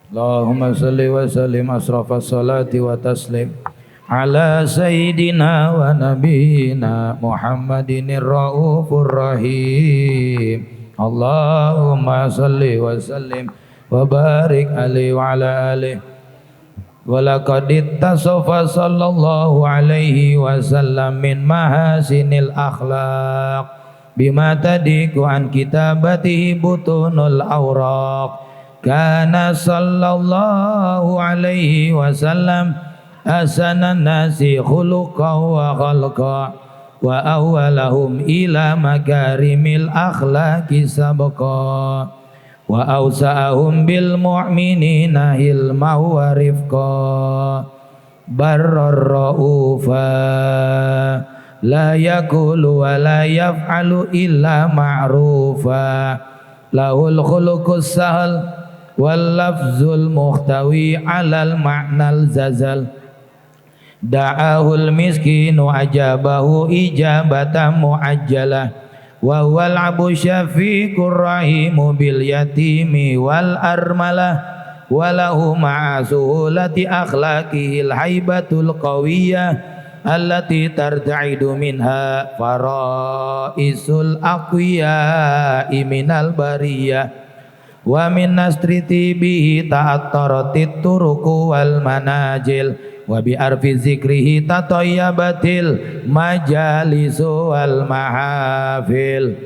Allahumma salli wa sallim asrafas salati wa taslim ala sayyidina wa nabiyyina Muhammadinir raufur rahim. Allahumma salli wa sallim wa barik alaihi wa ala alihi. Wa laqad ittasafa sallallahu alaihi wasallam min mahasinil akhlaq bima tadiku an kitabatihi butunul awraq. Kana sallallahu alaihi wasallam asanan nasi khuluqan wa khalqa wa awwalahum ila makarimil akhlaqi sabqa wa awsa'ahum bil mu'minina hilma wa rifqa barrar ra'ufa la yakulu wa la yaf'alu illa ma'rufa lahul khuluqus sahal wal lafzul muhtawi alal ma'nal zazal da'ahul miskinu ajabahu ijabatan muajjalah wa wal abu syafiqur rahimu bil yatimi wal armalah walahu ma'asuhulati akhlaqihil haibatul qawiyah allati tarta'idu minha faraisul aqwiya minal bariyah wa min nastriti bihi ta'attaratit turuku wal manajil wa bi arfi zikrihi tatayyabatil majalisu wal mahafil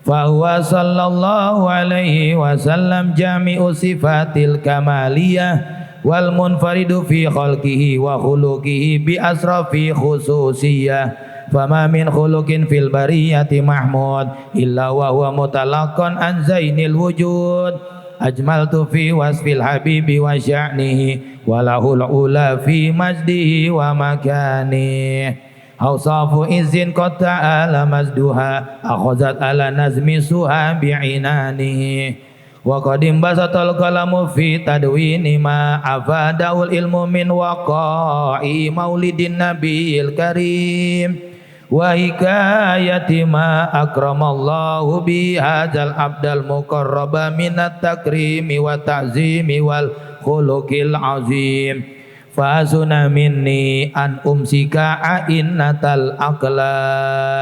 fa huwa sallallahu alaihi wasallam jami'u sifatil kamaliyah wal munfaridu fi khalqihi wa khuluqihi bi asrafi khususiyah fama min khuluqin fil bariyati mahmud illa wa huwa mutalaqan an zainil wujud ajmaltu fi wasfil habibi wa sya'nihi walahul ula fi majdihi wa makanihi awsafu izin qad ta'ala mazduha akhazat ala nazmi suha bi'inanihi wa qadim basatal kalamu fi tadwini ma afadaul ilmu min waqa'i maulidin nabiyil karim wa hikayati ma akramallahu bi hadzal abdal muqarraba minat takrimi wa ta'zimi wal khuluqil azim fasuna minni an umsika a'innatal aqlam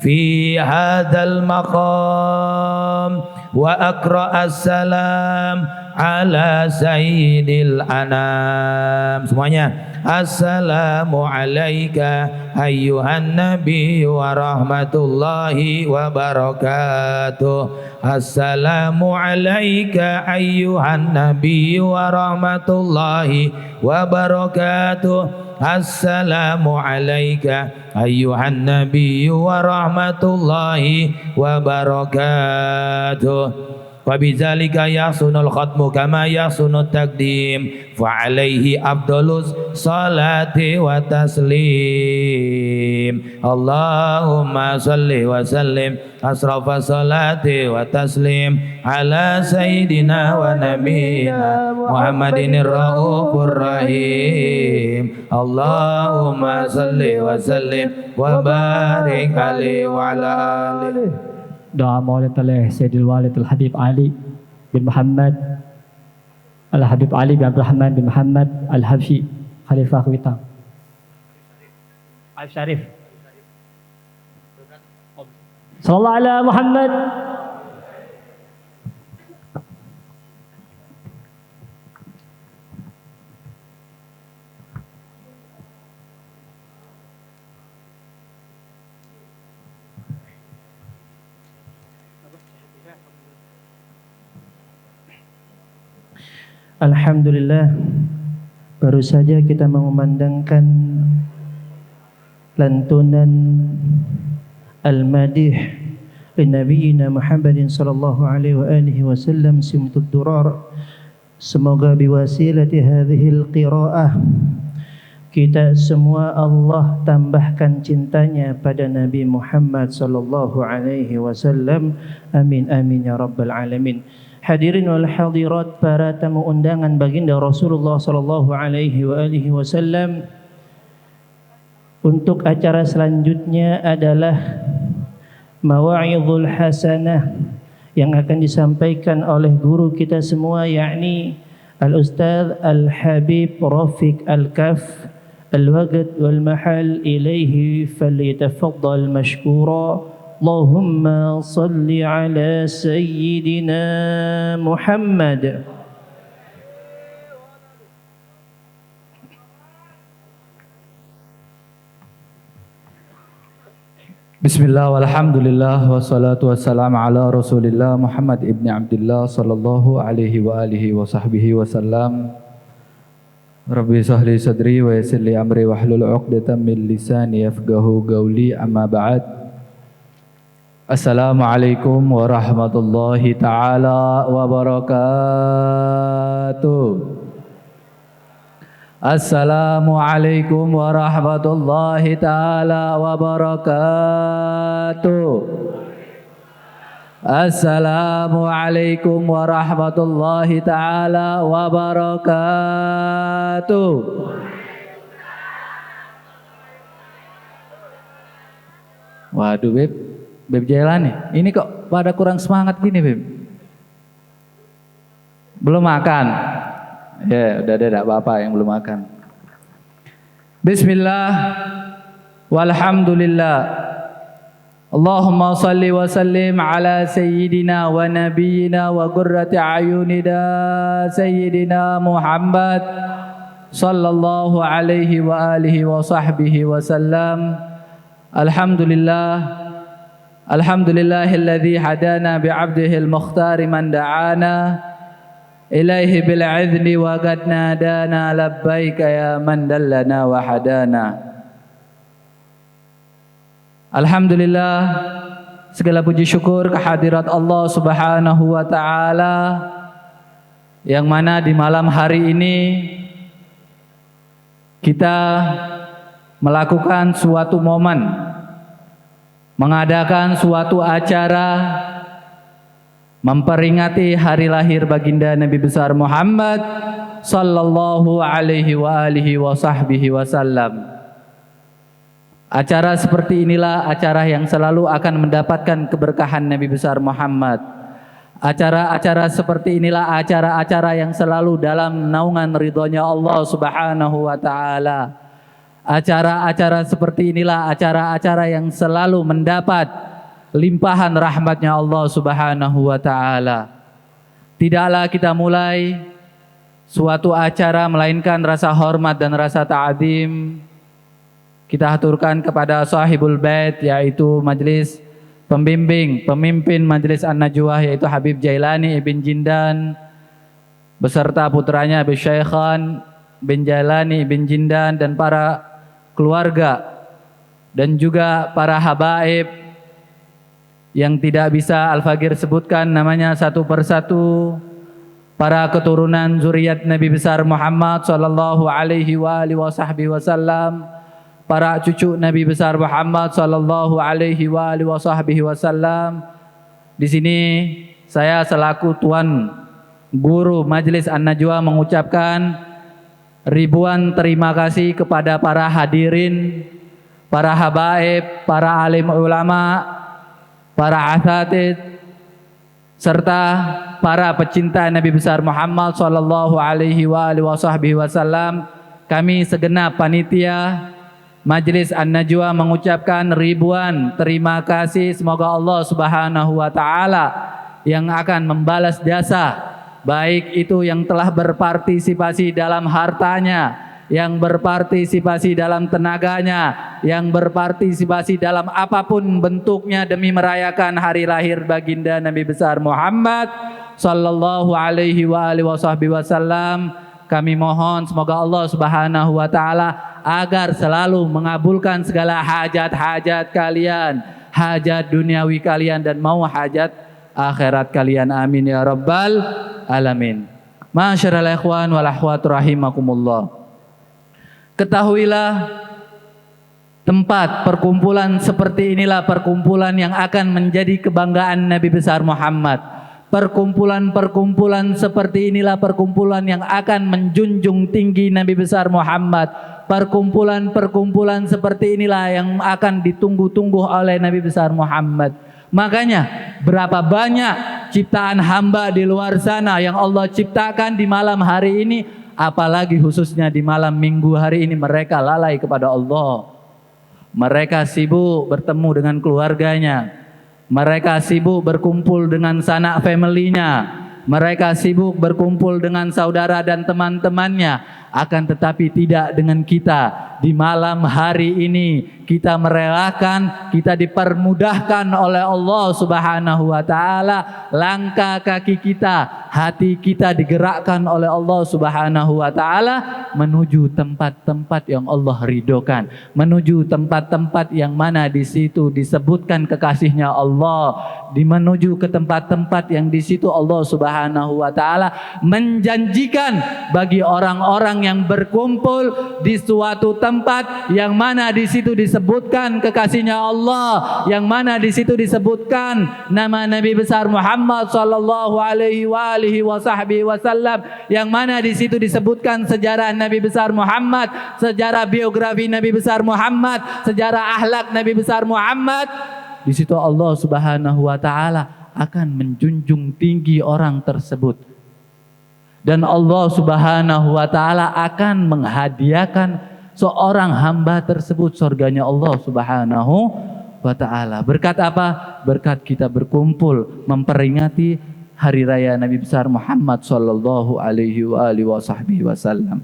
fi hadzal maqam wa aqra as-salam ala sayyidil anam. Semuanya assalamu alayka ayyuhan nabi wa rahmatullahi wa barakatuh. Assalamu alayka ayyuhan nabi wa rahmatullahi wa barakatuh. Assalamu alayka ayyuhan nabi wa rahmatullahi wa barakatuh. Wa bidzalika yasunul khatmu kama yasunut taqdim fa alaihi afdalus salati wa taslim. Allahumma salli wa sallim asrafa salati wa taslim ala sayyidina wa nabiyyina Muhammadinir raufur rahim. Allahumma salli wa sallim wa barik alaihi wa ala alihi. Doa maulid oleh Sayyidil Walid Al-Habib Ali bin Muhammad Al-Habib Ali bin Abdurrahman bin Muhammad Al-Habsyi Khalifah Kuitang Arif Syarif. Sallallahu ala Muhammad. Alhamdulillah, baru saja kita mengumandangkan lantunan al-madih li nabiyina Muhammadin sallallahu alaihi wa alihi wasallam simtud durar. Semoga biwasilati hadhil qiraah kita semua Allah tambahkan cintanya pada Nabi Muhammad sallallahu alaihi wasallam. Amin amin ya rabbal alamin. Hadirin wal hadirat, para tamu undangan baginda Rasulullah sallallahu alaihi wa alihi wasallam. Untuk acara selanjutnya adalah mawa'idhul hasanah yang akan disampaikan oleh guru kita semua, yakni Al-Ustaz Al-Habib Rafiq Al-Kaf. Al-waqt wal mahal ilaihi falyatafaddal mashkura. Allahumma salli ala sayyidina Muhammad. Bismillah walhamdulillah wassalatu wassalamu ala rasulillah Muhammad ibn Abdullah sallallahu alaihi wa alihi wa sahbihi wasallam. Rabbi sahli sadri wa yassir li amri wahlul 'uqdatam min lisani yafqahu qawli, amma ba'd. Assalamualaikum warahmatullahi taala wabarakatuh. Assalamualaikum warahmatullahi taala wabarakatuh. Assalamualaikum warahmatullahi taala wabarakatuh. Waduh Beb Jailani, ini kok pada kurang semangat gini Beb? Belum makan? Ya, udah ada apa-apa yang belum makan. Bismillah walhamdulillah. Allahumma salli wa sallim ala sayyidina wa nabiyyina wa qurrati ayunina sayyidina Muhammad sallallahu alaihi wa alihi wa sahbihi wa sallam. Alhamdulillah. Alhamdulillahilladzi hadana bi'abdihil mukhtari man da'ana ilaihi bil idni wa qad nadana labbaika ya man dallana wa hadana. Alhamdulillah, segala puji syukur kehadirat Allah Subhanahu wa taala yang mana di malam hari ini kita melakukan suatu momen, mengadakan suatu acara memperingati hari lahir baginda Nabi besar Muhammad sallallahu alaihi wa alihi wa sahbihi wasallam. Acara seperti inilah acara yang selalu akan mendapatkan keberkahan Nabi besar Muhammad. Acara-acara seperti inilah acara-acara yang selalu dalam naungan ridhonya Allah Subhanahu wa taala. Acara-acara seperti inilah acara-acara yang selalu mendapat limpahan rahmatnya Allah Subhanahu wa ta'ala. Tidaklah kita mulai suatu acara melainkan rasa hormat dan rasa ta'zim kita haturkan kepada sahibul bait, yaitu majelis pemimpin majelis An-Najwah, yaitu Habib Jailani ibn Jindan beserta putranya Habib Syaikhan bin Jailani ibn Jindan dan para keluarga dan juga para habaib yang tidak bisa Al-Fagir sebutkan namanya satu persatu, para keturunan zuriat Nabi besar Muhammad sallallahu alaihi wa alihi wasallam, para cucu Nabi besar Muhammad sallallahu alaihi wa alihi wasallam. Di sini saya selaku tuan guru Majelis An-Najwa mengucapkan ribuan terima kasih kepada para hadirin, para habaib, para alim ulama, para asatid, serta para pecinta Nabi besar Muhammad sallallahu alaihi wa alihi wasallam. Kami segenap panitia Majelis An-Najwa mengucapkan ribuan terima kasih. Semoga Allah Subhanahu wa taala yang akan membalas jasa, baik itu yang telah berpartisipasi dalam hartanya, yang berpartisipasi dalam tenaganya, yang berpartisipasi dalam apapun bentuknya demi merayakan hari lahir baginda Nabi besar Muhammad sallallahu alaihi wa alihi wasallam. Kami mohon semoga Allah Subhanahu wa taala agar selalu mengabulkan segala hajat-hajat kalian, hajat duniawi kalian dan mau hajat akhirat kalian. Amin ya rabbal alamin. Masyarul ikhwan wal akhwat rahimakumullah. Ketahuilah, tempat perkumpulan seperti inilah perkumpulan yang akan menjadi kebanggaan Nabi besar Muhammad. Perkumpulan-perkumpulan seperti inilah perkumpulan yang akan menjunjung tinggi Nabi besar Muhammad. Perkumpulan-perkumpulan seperti inilah yang akan ditunggu-tunggu oleh Nabi besar Muhammad. Makanya berapa banyak ciptaan hamba di luar sana yang Allah ciptakan di malam hari ini, apalagi khususnya di malam minggu hari ini, mereka lalai kepada Allah. Mereka sibuk bertemu dengan keluarganya, mereka sibuk berkumpul dengan sanak family-nya, mereka sibuk berkumpul dengan saudara dan teman-temannya. Akan tetapi tidak dengan kita. Di malam hari ini kita merelakan, kita dipermudahkan oleh Allah Subhanahu wa taala, langkah kaki kita, hati kita digerakkan oleh Allah Subhanahu wa taala menuju tempat-tempat yang Allah ridhokan, menuju tempat-tempat yang mana di situ disebutkan kekasihnya Allah, menuju ke tempat-tempat yang di situ Allah Subhanahu wa taala menjanjikan bagi orang-orang yang berkumpul di suatu tempat yang mana di situ disebutkan kekasihnya Allah, yang mana di situ disebutkan nama Nabi besar Muhammad sallallahu alaihi wasallam, yang mana di situ disebutkan sejarah Nabi besar Muhammad, sejarah biografi Nabi besar Muhammad, sejarah akhlak Nabi besar Muhammad. Di situ Allah Subhanahu wa taala akan menjunjung tinggi orang tersebut. Dan Allah Subhanahu wa taala akan menghadiahkan seorang hamba tersebut surganya Allah Subhanahu wa taala. Berkat apa? Berkat kita berkumpul memperingati hari raya Nabi besar Muhammad sallallahu alaihi wasallam.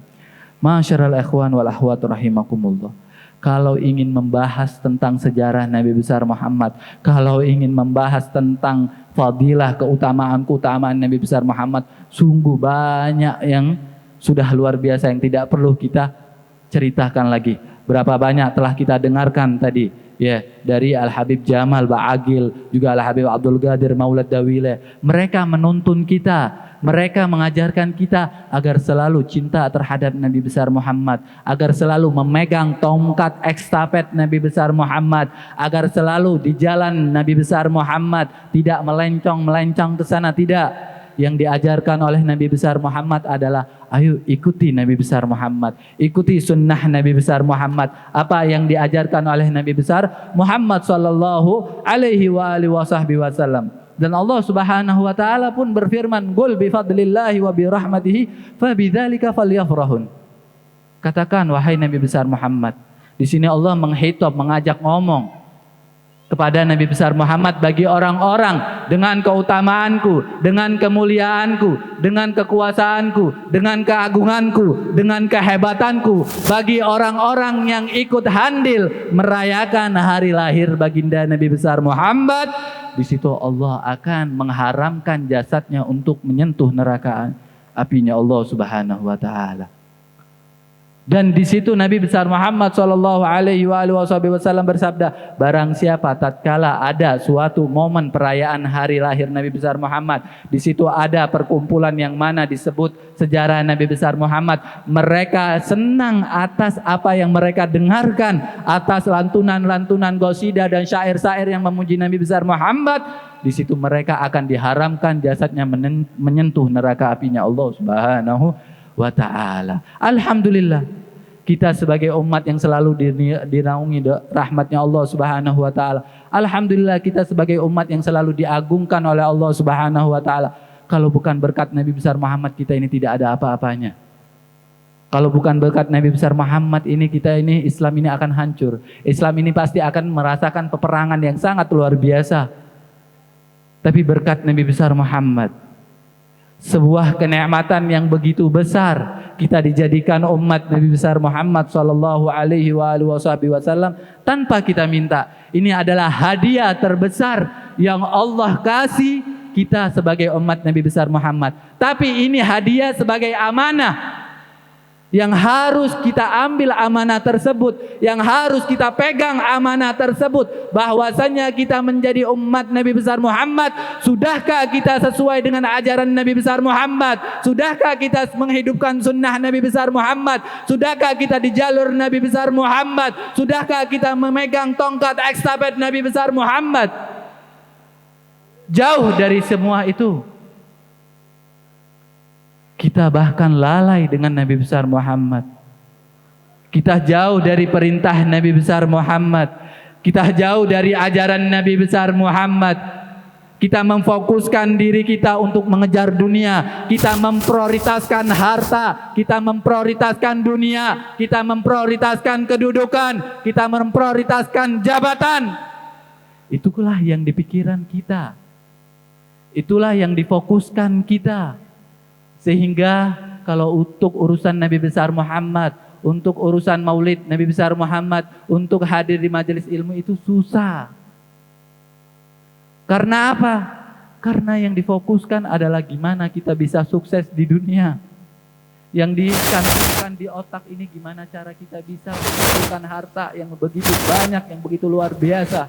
Masyarul ikhwan wal akhwat rahimakumullah. Kalau ingin membahas tentang sejarah Nabi besar Muhammad, kalau ingin membahas tentang fadilah, keutamaan Nabi besar Muhammad, sungguh banyak yang sudah luar biasa yang tidak perlu kita ceritakan lagi. Berapa banyak telah kita dengarkan tadi, ya, dari Al-Habib Jamal Ba'agil, juga Al-Habib Abdul Qadir Maulad Dawile. Mereka menuntun kita, mereka mengajarkan kita agar selalu cinta terhadap Nabi besar Muhammad, agar selalu memegang tongkat estafet Nabi besar Muhammad, agar selalu di jalan Nabi besar Muhammad, tidak melencong ke sana, tidak. Yang diajarkan oleh Nabi besar Muhammad adalah ayo ikuti Nabi besar Muhammad, ikuti sunnah Nabi besar Muhammad. Apa yang diajarkan oleh Nabi besar Muhammad sallallahu alaihi wasallam. Dan Allah Subhanahu wa taala pun berfirman, "Qul bi fadlillahi wa bi rahmatihi fabidzalika falyafrahun." Katakan wahai Nabi besar Muhammad. Di sini Allah mengajak ngomong kepada Nabi besar Muhammad, bagi orang-orang dengan keutamaanku, dengan kemuliaanku, dengan kekuasaanku, dengan keagunganku, dengan kehebatanku, bagi orang-orang yang ikut handil merayakan hari lahir baginda Nabi besar Muhammad, di situ Allah akan mengharamkan jasadnya untuk menyentuh neraka apinya Allah Subhanahu wa taala. Dan di situ Nabi besar Muhammad sallallahu alaihi wasallam bersabda, barang siapa tatkala ada suatu momen perayaan hari lahir Nabi besar Muhammad, di situ ada perkumpulan yang mana disebut sejarah Nabi besar Muhammad, mereka senang atas apa yang mereka dengarkan, atas lantunan-lantunan qasidah dan syair-syair yang memuji Nabi besar Muhammad, di situ mereka akan diharamkan jasadnya menyentuh neraka apinya Allah Subhanahu wa ta'ala. Alhamdulillah, kita sebagai umat yang selalu dinaungi rahmatnya Allah Subhanahu wa ta'ala. Alhamdulillah, kita sebagai umat yang selalu diagungkan oleh Allah Subhanahu wa ta'ala. Kalau bukan berkat Nabi besar Muhammad, kita ini tidak ada apa-apanya. Kalau bukan berkat Nabi besar Muhammad ini, Islam ini akan hancur. Islam ini pasti akan merasakan peperangan yang sangat luar biasa. Tapi berkat Nabi besar Muhammad, sebuah kenikmatan yang begitu besar, kita dijadikan umat Nabi besar Muhammad sallallahu alaihi wasallam tanpa kita minta. Ini adalah hadiah terbesar yang Allah kasih kita sebagai umat Nabi besar Muhammad. Tapi ini hadiah sebagai amanah yang harus kita ambil amanah tersebut, yang harus kita pegang amanah tersebut, bahwasanya kita menjadi umat Nabi besar Muhammad. Sudahkah kita sesuai dengan ajaran Nabi besar Muhammad? Sudahkah kita menghidupkan sunnah Nabi besar Muhammad? Sudahkah kita di jalur Nabi besar Muhammad? Sudahkah kita memegang tongkat estafet Nabi besar Muhammad? Jauh dari semua itu. Kita bahkan lalai dengan Nabi besar Muhammad. Kita jauh dari perintah Nabi besar Muhammad. Kita jauh dari ajaran Nabi besar Muhammad. Kita memfokuskan diri kita untuk mengejar dunia. Kita memprioritaskan harta. Kita memprioritaskan dunia. Kita memprioritaskan kedudukan. Kita memprioritaskan jabatan. Itulah yang di pikiran kita. Itulah yang difokuskan kita. Sehingga kalau untuk urusan Nabi besar Muhammad, untuk urusan maulid Nabi besar Muhammad, untuk hadir di majelis ilmu itu susah. Karena apa? Karena yang difokuskan adalah gimana kita bisa sukses di dunia. Yang dicantumkan di otak ini gimana cara kita bisa mengumpulkan harta yang begitu banyak, yang begitu luar biasa.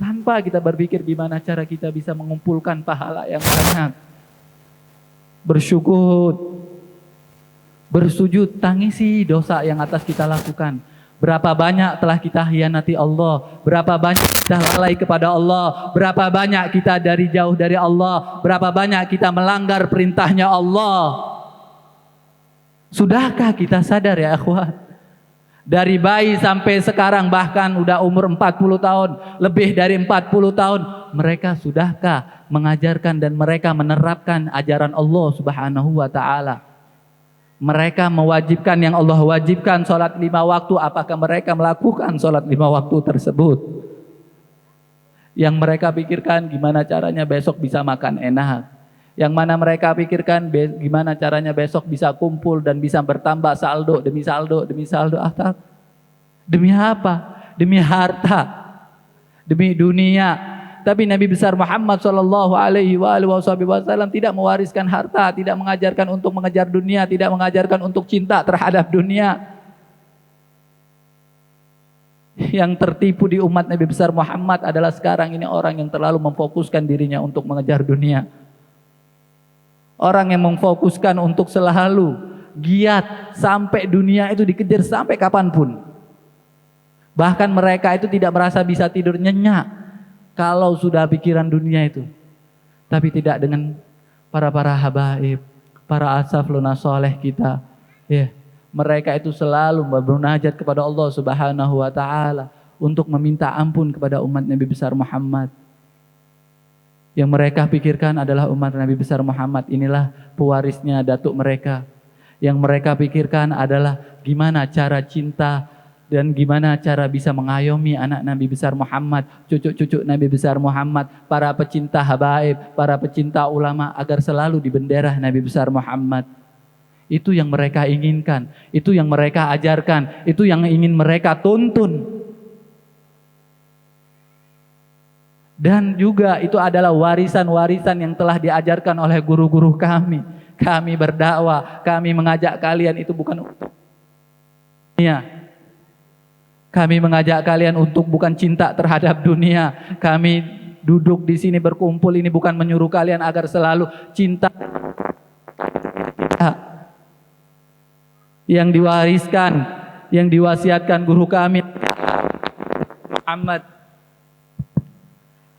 Tanpa kita berpikir gimana cara kita bisa mengumpulkan pahala yang banyak. Bersyukur, bersujud, tangisi dosa yang atas kita lakukan. Berapa banyak telah kita hianati Allah, berapa banyak kita lalai kepada Allah, berapa banyak kita dari jauh dari Allah, berapa banyak kita melanggar perintahnya Allah. Sudahkah kita sadar ya akhwat? Dari bayi sampai sekarang bahkan udah umur 40 tahun, lebih dari 40 tahun, mereka sudahkah mengajarkan dan mereka menerapkan ajaran Allah Subhanahu wa taala? Mereka mewajibkan yang Allah wajibkan, sholat 5 waktu. Apakah mereka melakukan sholat 5 waktu tersebut? Yang mereka pikirkan gimana caranya besok bisa makan enak. Yang mana mereka pikirkan gimana caranya besok bisa kumpul dan bisa bertambah saldo demi saldo demi saldo. Demi apa? Demi harta, demi dunia. Tapi Nabi besar Muhammad sallallahu alaihi wasallam tidak mewariskan harta, tidak mengajarkan untuk mengejar dunia, tidak mengajarkan untuk cinta terhadap dunia. Yang tertipu di umat Nabi besar Muhammad adalah sekarang ini orang yang terlalu memfokuskan dirinya untuk mengejar dunia. Orang yang memfokuskan untuk selalu giat sampai dunia itu dikejar sampai kapanpun. Bahkan mereka itu tidak merasa bisa tidur nyenyak kalau sudah pikiran dunia itu. Tapi tidak dengan para habaib, para asafluna soleh kita. Ya, mereka itu selalu bermunajat kepada Allah Subhanahu wa taala untuk meminta ampun kepada umat Nabi besar Muhammad. Yang mereka pikirkan adalah umat Nabi besar Muhammad inilah pewarisnya datuk mereka. Yang mereka pikirkan adalah gimana cara cinta dan gimana cara bisa mengayomi anak Nabi besar Muhammad, cucu-cucu Nabi besar Muhammad, para pecinta habaib, para pecinta ulama agar selalu di bendera Nabi besar Muhammad. Itu yang mereka inginkan, itu yang mereka ajarkan, itu yang ingin mereka tuntun. Dan juga itu adalah warisan-warisan yang telah diajarkan oleh guru-guru kami. Kami berdakwah, kami mengajak kalian itu bukan untuk dunia. Kami mengajak kalian untuk bukan cinta terhadap dunia. Kami duduk di sini berkumpul ini bukan menyuruh kalian agar selalu cinta. Yang diwariskan, yang diwasiatkan guru kami Muhammad,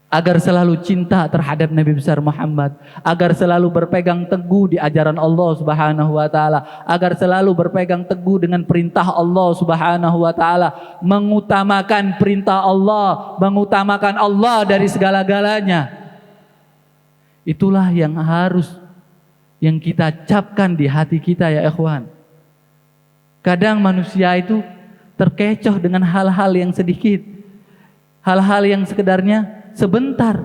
agar selalu cinta terhadap Nabi besar Muhammad, agar selalu berpegang teguh di ajaran Allah Subhanahu wa taala, agar selalu berpegang teguh dengan perintah Allah Subhanahu wa taala, mengutamakan perintah Allah, mengutamakan Allah dari segala-galanya. Itulah yang harus yang kita capkan di hati kita ya ikhwan. Kadang manusia itu terkecoh dengan hal-hal yang sedikit, hal-hal yang sekedarnya sebentar,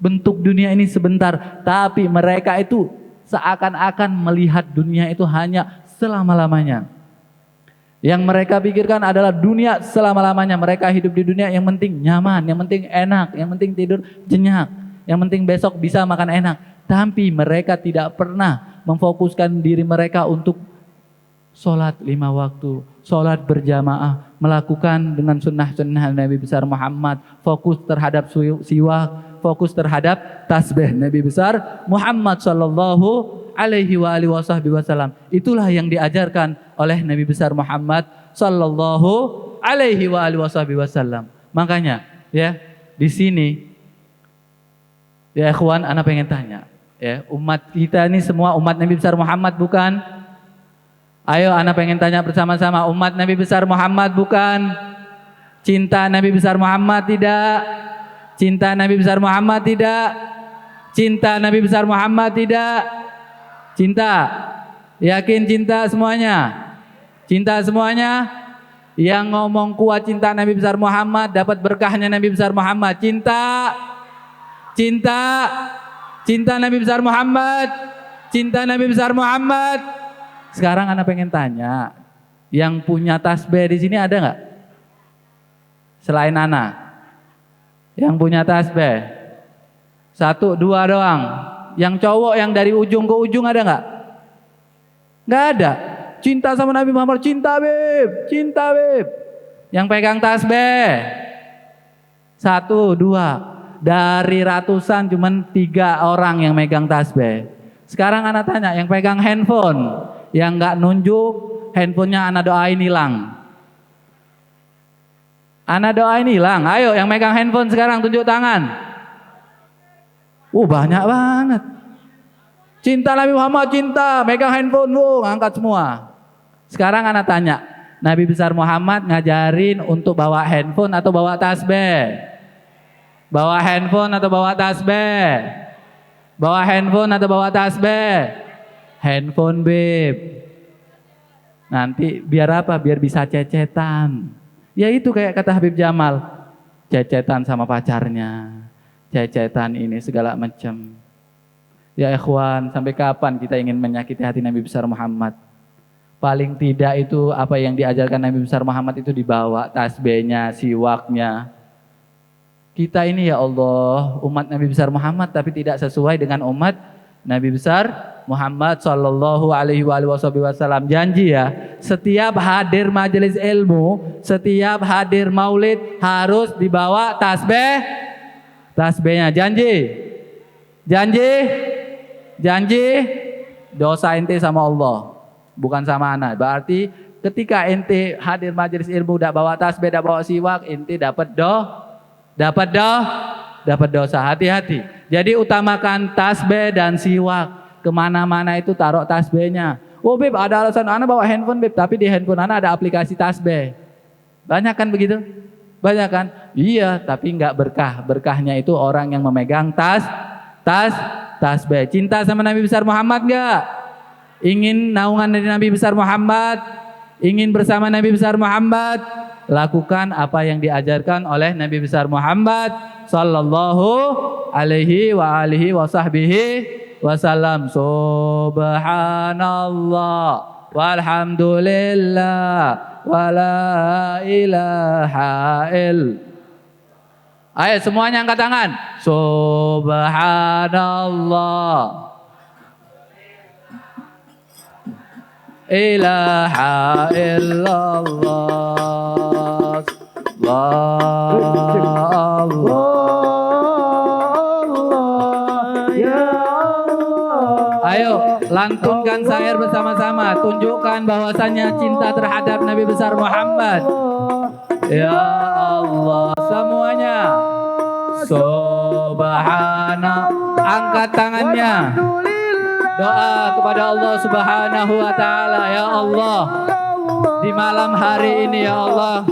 bentuk dunia ini sebentar, tapi mereka itu seakan-akan melihat dunia itu hanya selama-lamanya. Yang mereka pikirkan adalah dunia selama-lamanya. Mereka hidup di dunia yang penting nyaman, yang penting enak, yang penting tidur nyenyak, yang penting besok bisa makan enak. Tapi mereka tidak pernah memfokuskan diri mereka untuk sholat 5 waktu, sholat berjamaah, melakukan dengan sunnah-sunnah Nabi besar Muhammad, fokus terhadap siwak, fokus terhadap tasbih Nabi besar Muhammad sallallahu alaihi wasallam. Itulah yang diajarkan oleh Nabi besar Muhammad sallallahu alaihi wasallam. Makanya ya di sini ya ikhwan, ana pengen tanya ya, umat kita ini semua umat Nabi besar Muhammad bukan? Ayo anak pengen tanya bersama-sama, umat Nabi besar Muhammad bukan? Cinta Nabi besar Muhammad tidak? Cinta Nabi besar Muhammad tidak? Cinta Nabi besar Muhammad tidak? Cinta. Yakin cinta semuanya? Cinta semuanya? Yang ngomong kuat cinta Nabi besar Muhammad dapat berkahnya Nabi besar Muhammad. Cinta. Cinta. Cinta Nabi besar Muhammad. Cinta Nabi besar Muhammad. Sekarang anak pengen tanya, yang punya tasbih di sini ada nggak? Selain anak, yang punya tasbih 1, 2 doang. Yang cowok yang dari ujung ke ujung ada nggak? Nggak ada. Cinta sama Nabi Muhammad, cinta beb, cinta beb. Yang pegang tasbih 1, 2. Dari ratusan cuman 3 orang yang megang tasbih. Sekarang anak tanya, yang pegang handphone, yang nggak nunjuk, handphonenya anak doain hilang. Anak doain hilang. Ayo yang megang handphone sekarang tunjuk tangan. Banyak banget. Cinta Nabi Muhammad, cinta, megang handphone, angkat semua. Sekarang anak tanya, Nabi besar Muhammad ngajarin untuk bawa handphone atau bawa tasbih? Bawa handphone atau bawa tasbih? Bawa handphone atau bawa tasbih? Handphone beb. Nanti biar apa? Biar bisa cecetan. Ya itu kayak kata Habib Jamal, cecetan sama pacarnya, cecetan ini segala macam. Ya ikhwan, sampai kapan kita ingin menyakiti hati Nabi besar Muhammad? Paling tidak itu apa yang diajarkan Nabi besar Muhammad itu dibawa, tasbihnya, siwaknya. Kita ini ya Allah, umat Nabi besar Muhammad tapi tidak sesuai dengan umat Nabi besar Muhammad sallallahu alaihi wasallam. Janji ya, setiap hadir majelis ilmu, setiap hadir maulid harus dibawa tasbihnya. Janji. Janji. Janji. Dosa ente sama Allah, bukan sama anak. Berarti ketika ente hadir majelis ilmu tidak bawa tasbih, tidak bawa siwak, ente dapat dosa. Hati-hati. Jadi utamakan tasbih dan siwak. Kemana-mana itu taruh tasbihnya. Beb, ada alasan anak bawa handphone beb, tapi di handphone anak ada aplikasi tasbih. Banyak kan begitu? Banyak kan? Iya, tapi nggak berkah. Berkahnya itu orang yang memegang tasbih. Cinta sama Nabi besar Muhammad nggak? Ingin naungan dari Nabi besar Muhammad? Ingin bersama Nabi besar Muhammad? Lakukan apa yang diajarkan oleh Nabi besar Muhammad sallallahu alaihi wa alihi wa sahbihi wasallam. Subhanallah walhamdulillah wala ilaha il. Ayo semuanya angkat tangan. Subhanallah ilaha illallah. Ayo lantunkan syair bersama-sama, tunjukkan bahwasannya cinta terhadap Nabi besar Muhammad. Ya Allah, semuanya. Subhanallah, angkat tangannya. Doa kepada Allah Subhanahu wa taala. Ya Allah, di malam hari ini ya Allah,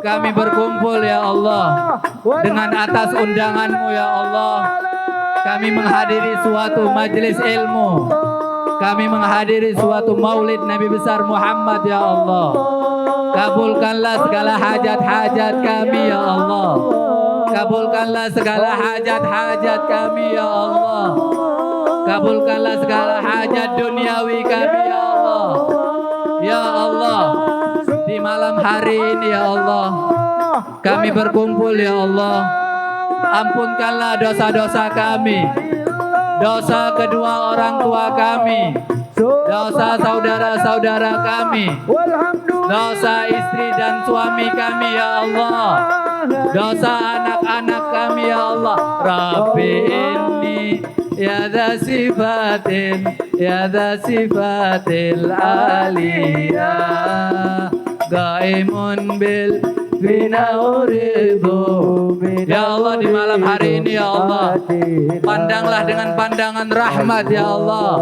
kami berkumpul ya Allah dengan atas undanganmu ya Allah. Kami menghadiri suatu majelis ilmu. Kami menghadiri suatu maulid Nabi besar Muhammad ya Allah. Kabulkanlah segala hajat-hajat kami ya Allah. Kabulkanlah segala hajat-hajat kami ya Allah. Kabulkanlah segala hajat duniawi kami ya Allah. Ya Allah, di malam hari ini ya Allah, kami berkumpul ya Allah. Ampunkanlah dosa-dosa kami, dosa kedua orang tua kami, dosa saudara-saudara kami, dosa istri dan suami kami ya Allah, dosa anak-anak kami ya Allah. Rabbi inni ya dha sifatil aliyah qaimun bil bina uridu. Ya Allah, di malam hari ini ya Allah, pandanglah dengan pandangan rahmat ya Allah.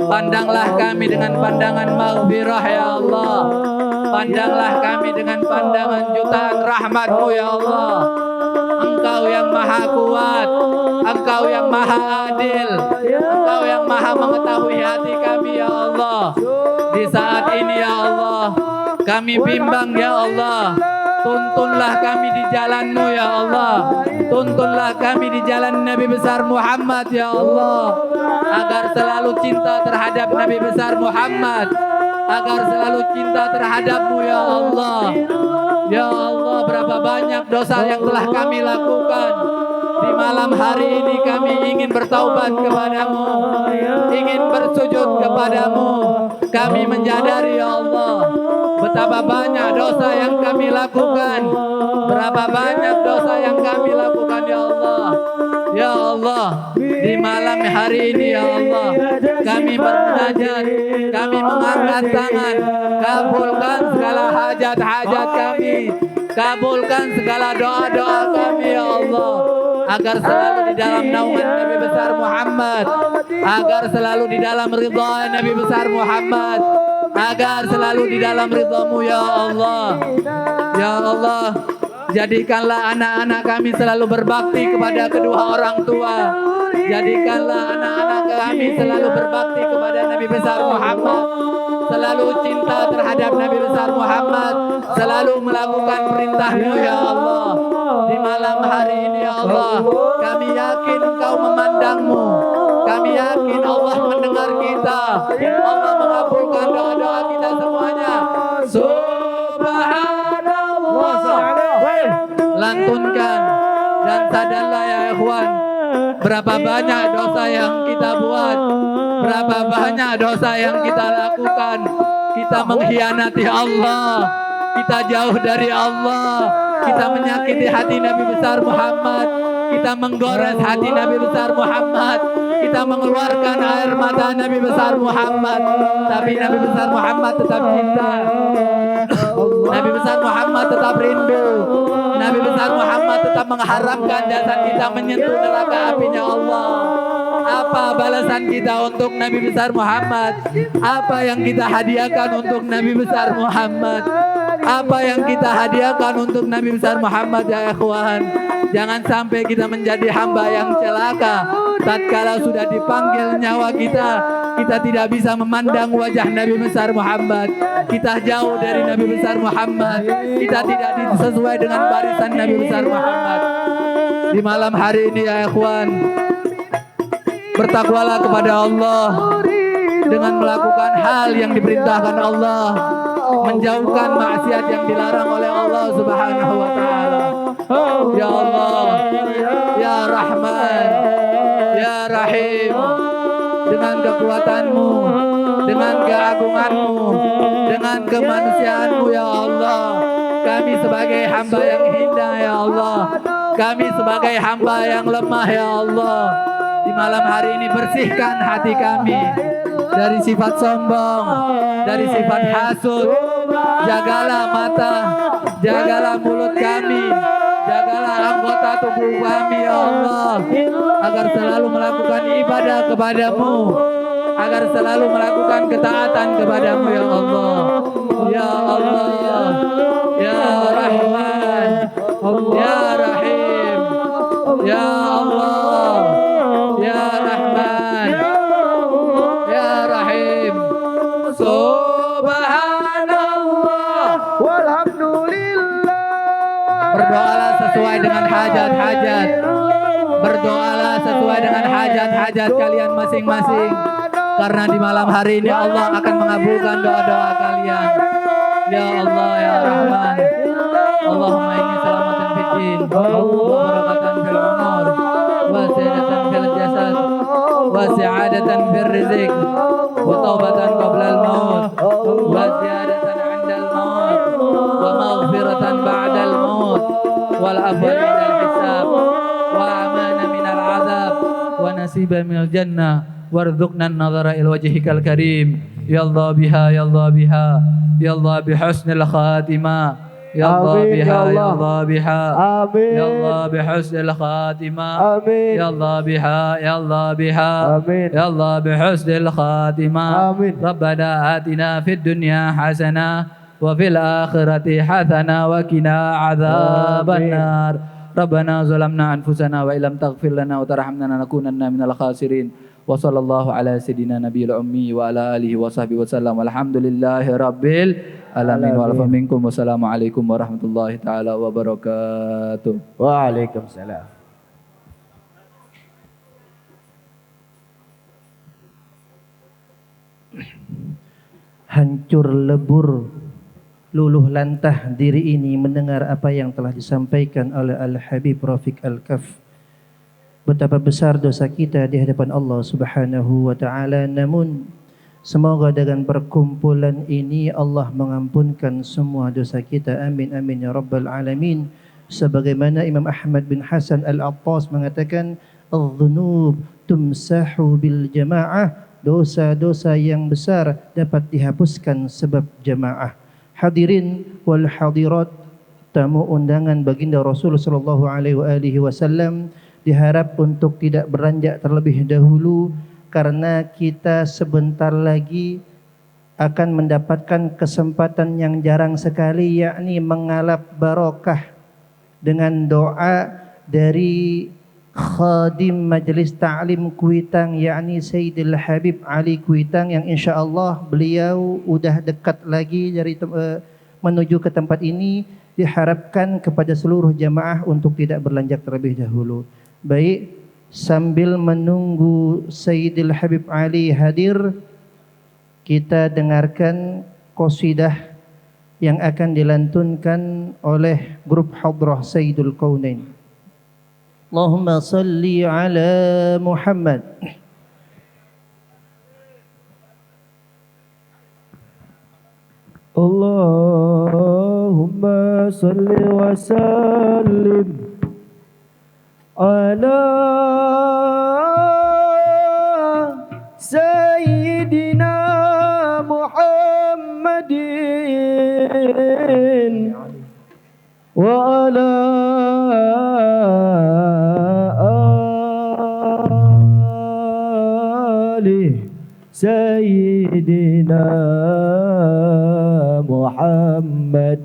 Pandanglah kami dengan pandangan maghfirah ya Allah. Pandanglah kami dengan pandangan jutaan rahmat-Mu ya Allah. Engkau yang maha kuat, Engkau yang maha adil, Engkau yang maha mengetahui hati kami ya Allah. Di saat ini ya Allah, kami bimbang ya Allah. Tuntunlah kami di jalan-Mu ya Allah. Tuntunlah kami di jalan Nabi besar Muhammad ya Allah. Agar selalu cinta terhadap Nabi besar Muhammad, agar selalu cinta terhadap-Mu ya Allah. Ya Allah, berapa banyak dosa yang telah kami lakukan. Di malam hari ini kami ingin bertaubat kepadamu, ingin bersujud kepadamu. Kami menyadari ya Allah, betapa banyak dosa yang kami lakukan, berapa banyak dosa yang kami lakukan ya Allah. Ya Allah, di malam hari ini ya Allah, kami bermunajat, kami mengangkat tangan. Kabulkan segala hajat-hajat kami, kabulkan segala doa-doa kami ya Allah. Agar selalu di dalam naungan Nabi besar Muhammad, agar selalu di dalam ridha Nabi besar Muhammad, agar selalu di dalam ridha-Mu ya Allah. Ya Allah, jadikanlah anak-anak kami selalu berbakti kepada kedua orang tua. Jadikanlah anak-anak kami selalu berbakti kepada Nabi besar Muhammad, selalu cinta terhadap Nabi besar Muhammad, selalu melakukan perintah-Mu ya Allah. Di malam hari ini ya Allah, kami yakin Engkau memandang-Mu, kami yakin Allah mendengar kita, Allah mengabulkan doa-doa kita semuanya. Subhanallah. Lantunkan dan sadarlah ya ikhwan, berapa banyak dosa yang kita buat, berapa banyak dosa yang kita lakukan. Kita mengkhianati Allah, kita jauh dari Allah, kita menyakiti hati Nabi besar Muhammad, kita menggores hati Nabi besar Muhammad, kita mengeluarkan air mata Nabi besar Muhammad. Tapi Nabi besar Muhammad tetap cinta, Nabi besar Muhammad tetap rindu, Nabi besar Muhammad tetap mengharapkan jasad kita menyentuh neraka apinya Allah. Apa balasan kita untuk Nabi besar Muhammad? Apa yang kita hadiahkan untuk Nabi besar Muhammad? Apa yang kita hadiahkan untuk Nabi besar Muhammad ya ikhwan? Jangan sampai kita menjadi hamba yang celaka. Tatkala sudah dipanggil nyawa kita, kita tidak bisa memandang wajah Nabi besar Muhammad. Kita jauh dari Nabi besar Muhammad. Kita tidak sesuai dengan barisan Nabi besar Muhammad. Di malam hari ini ya ikhwan, bertakwalah kepada Allah dengan melakukan hal yang diperintahkan Allah, menjauhkan maksiat yang dilarang oleh Allah Subhanahu wa taala. Ya Allah, ya Rahman, ya Rahim, dengan kekuatan-Mu, dengan keagungan-Mu, dengan kemanusiaan-Mu ya Allah, kami sebagai hamba yang hina ya Allah, kami sebagai hamba yang lemah ya Allah. Di malam hari ini bersihkan hati kami dari sifat sombong, dari sifat hasud. Jagalah mata, jagalah mulut kami, jagalah anggota tubuh kami ya Allah, agar selalu melakukan ibadah kepadamu, agar selalu melakukan ketaatan kepadamu ya Allah. Ya Allah, ya Rahman, ya Rahim, ya Allah, ya Rahman, ya Rahim. Subhanallah walhamdulillah. Berdoalah sesuai dengan hajat-hajat, berdoalah sesuai dengan hajat-hajat kalian masing-masing, karena di malam hari ini Allah akan mengabulkan doa-doa kalian. Ya Allah ya Rahman, Allahumma inni salamatan fid din, wa barakatan fil umur, wa sa'adatan fil jasad, wa sa'adatan fil rizq, wa taubatan qabla al-maut, wa ziyadatan 'inda al-maut, wa maghfiratan ba'da al-maut, wal afwa 'inda al-hisab, wa amana min al-'adab, wa nasiban min al-jannah, warzuqna an-nadhara ila wajhikal karim. Ya Allah biha, ya Allah biha, ya Allah bihusnil khatimah, ya Allah biha, ya Allah biha, ya Allah bihusnil khatimah, ya Allah biha, ya Allah biha, ya Allah bihusnil khatimah. Rabbana atina fid dunya hasanah wa fil akhirati hasanah wa qina adzabannar. Rabbana zalamna anfusana wa illam taghfir lana wa tarhamna lanakunanna minal khasirin. Wa sallallahu ala sayyidina nabiyil ummi wa ala alihi wa sahbihi wasallam. Walhamdulillahi rabbil alamin. Wa alfa minkum. Wassalamualaikum warahmatullahi taala wabarakatuh. Waalaikumsalam. Hancur lebur luluh lantah diri ini mendengar apa yang telah disampaikan oleh Al-Habib Rafiq Al-Kaf. Betapa besar dosa kita di hadapan Allah Subhanahu wa taala, namun semoga dengan perkumpulan ini Allah mengampunkan semua dosa kita. Amin amin ya rabbal alamin. Sebagaimana Imam Ahmad bin Hasan Al-Attas mengatakan, "Adz-dzunub tumsahu bil jamaah." Dosa-dosa yang besar dapat dihapuskan sebab jamaah. Hadirin wal hadirat, tamu undangan baginda Rasul sallallahu alaihi wasallam, diharap untuk tidak beranjak terlebih dahulu karena kita sebentar lagi akan mendapatkan kesempatan yang jarang sekali, yakni mengalap barokah dengan doa dari khadim Majlis Ta'lim Kuitang, yakni Sayyidil Habib Ali Kuitang, yang insyaAllah beliau udah dekat lagi dari menuju ke tempat ini. Diharapkan kepada seluruh jamaah untuk tidak berlanjak terlebih dahulu. Baik, sambil menunggu Sayyidil Habib Ali hadir, kita dengarkan qasidah yang akan dilantunkan oleh grup Hadrah Sayyidul Kaunain. Allahumma salli ala Muhammad. Allahumma salli wa sallim ala Sayyidina Muhammadin wa ala Sayyidina Muhammad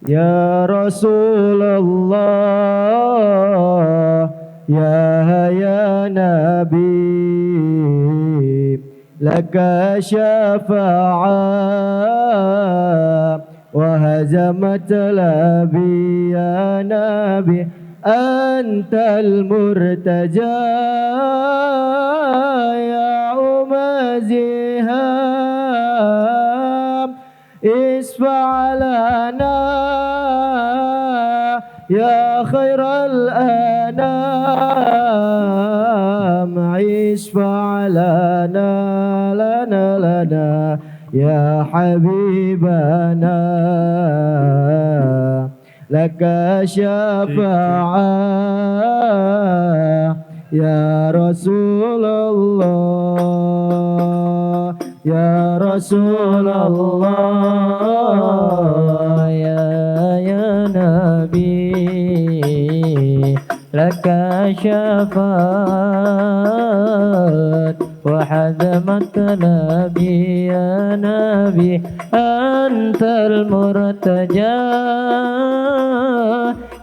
Ya Rasulullah, ya Nabi, laka syafa'ah وهزمت لبي يا نبي أنت المرتجى يا أمزيهام اشفع لنا يا خير الأنام اشفع لنا لنا يا حبيبنا لك شفاعة يا رسول الله يا رسول الله يا نبي لك شفاعة وحزمت نبي يا نبي أنت المرتجى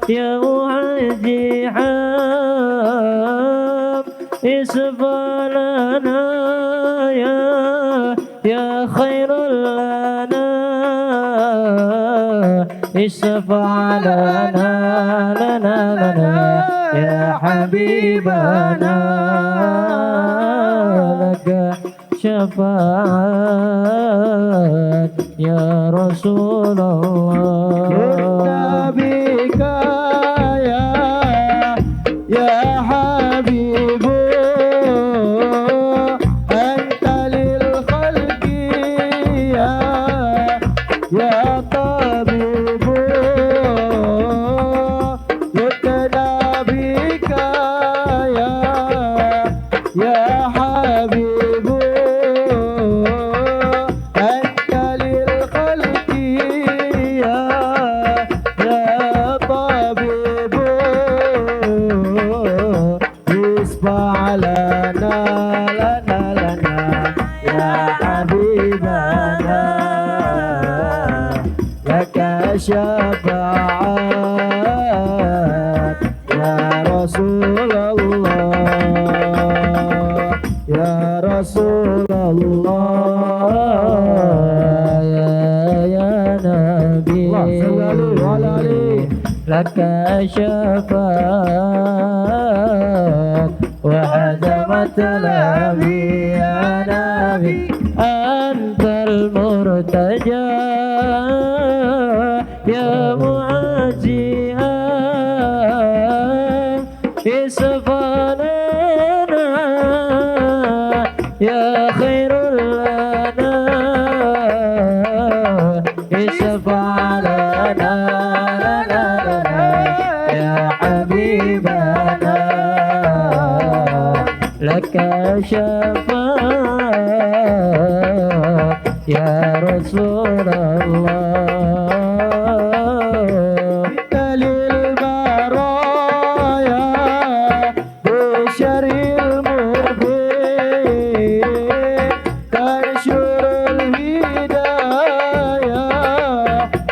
يا معزي حام اصفى لنا يا خير لنا اصفى لنا يا حبيبنا لك شفاعة يا رسول الله بك يا حبيب أنت للخلق يا طبيب يتنى بك يا حبيب أنت للخلق syafaat ya Rasulullah, ya Rasulullah, ya Nabi. Laka syafaat wa azamat nabi ya Nabi, antal murtaja ya muajihan isfanana ya khairul lana isfanana ya habibana laka syafaat ya Rasulullah. Dalil baraya bisyaril mubin tansyurul hidayah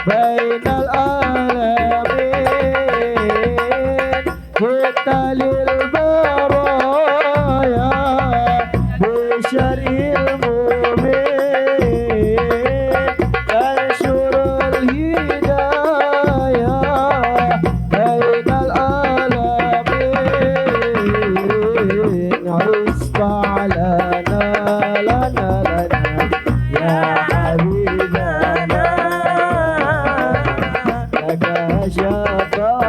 bainal alamin. Dalil baraya bisyaril mubin tansyurul hidayah bainal alamin. Isfa' lana lana ya habibana laka syafaat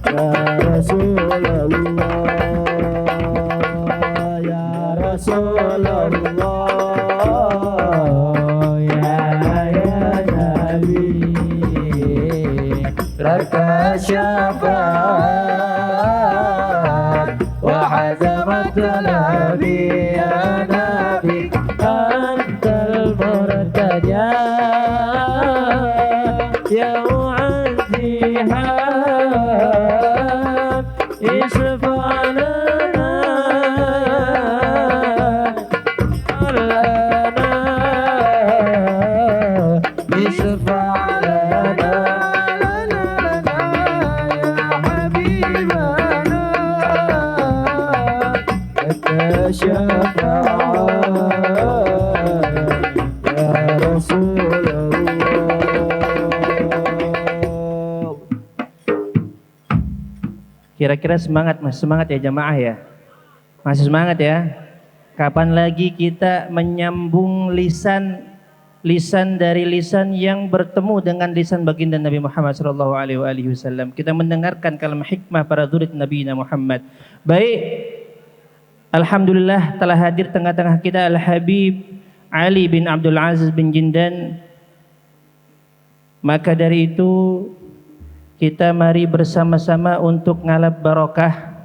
ya Rasulullah, ya Rasulullah, ya Nabi. Laka syafaat wa hazamat nabi ya Nabi, antal murtaja ya mu'azihan isfa'lana lana isfa'lana ya habibana laka syafaat ya Rasulullah. Kira-kira semangat mas, semangat ya jamaah ya, masih semangat ya. Kapan lagi kita menyambung lisan dari lisan yang bertemu dengan lisan baginda Nabi Muhammad sallallahu alaihi wasallam. Kita mendengarkan kalam hikmah para dzurriyyat Nabi Muhammad. Baik, alhamdulillah telah hadir tengah-tengah kita Al-Habib Ali bin Abdul Aziz bin Jindan. Maka dari itu kita mari bersama-sama untuk ngalap barokah,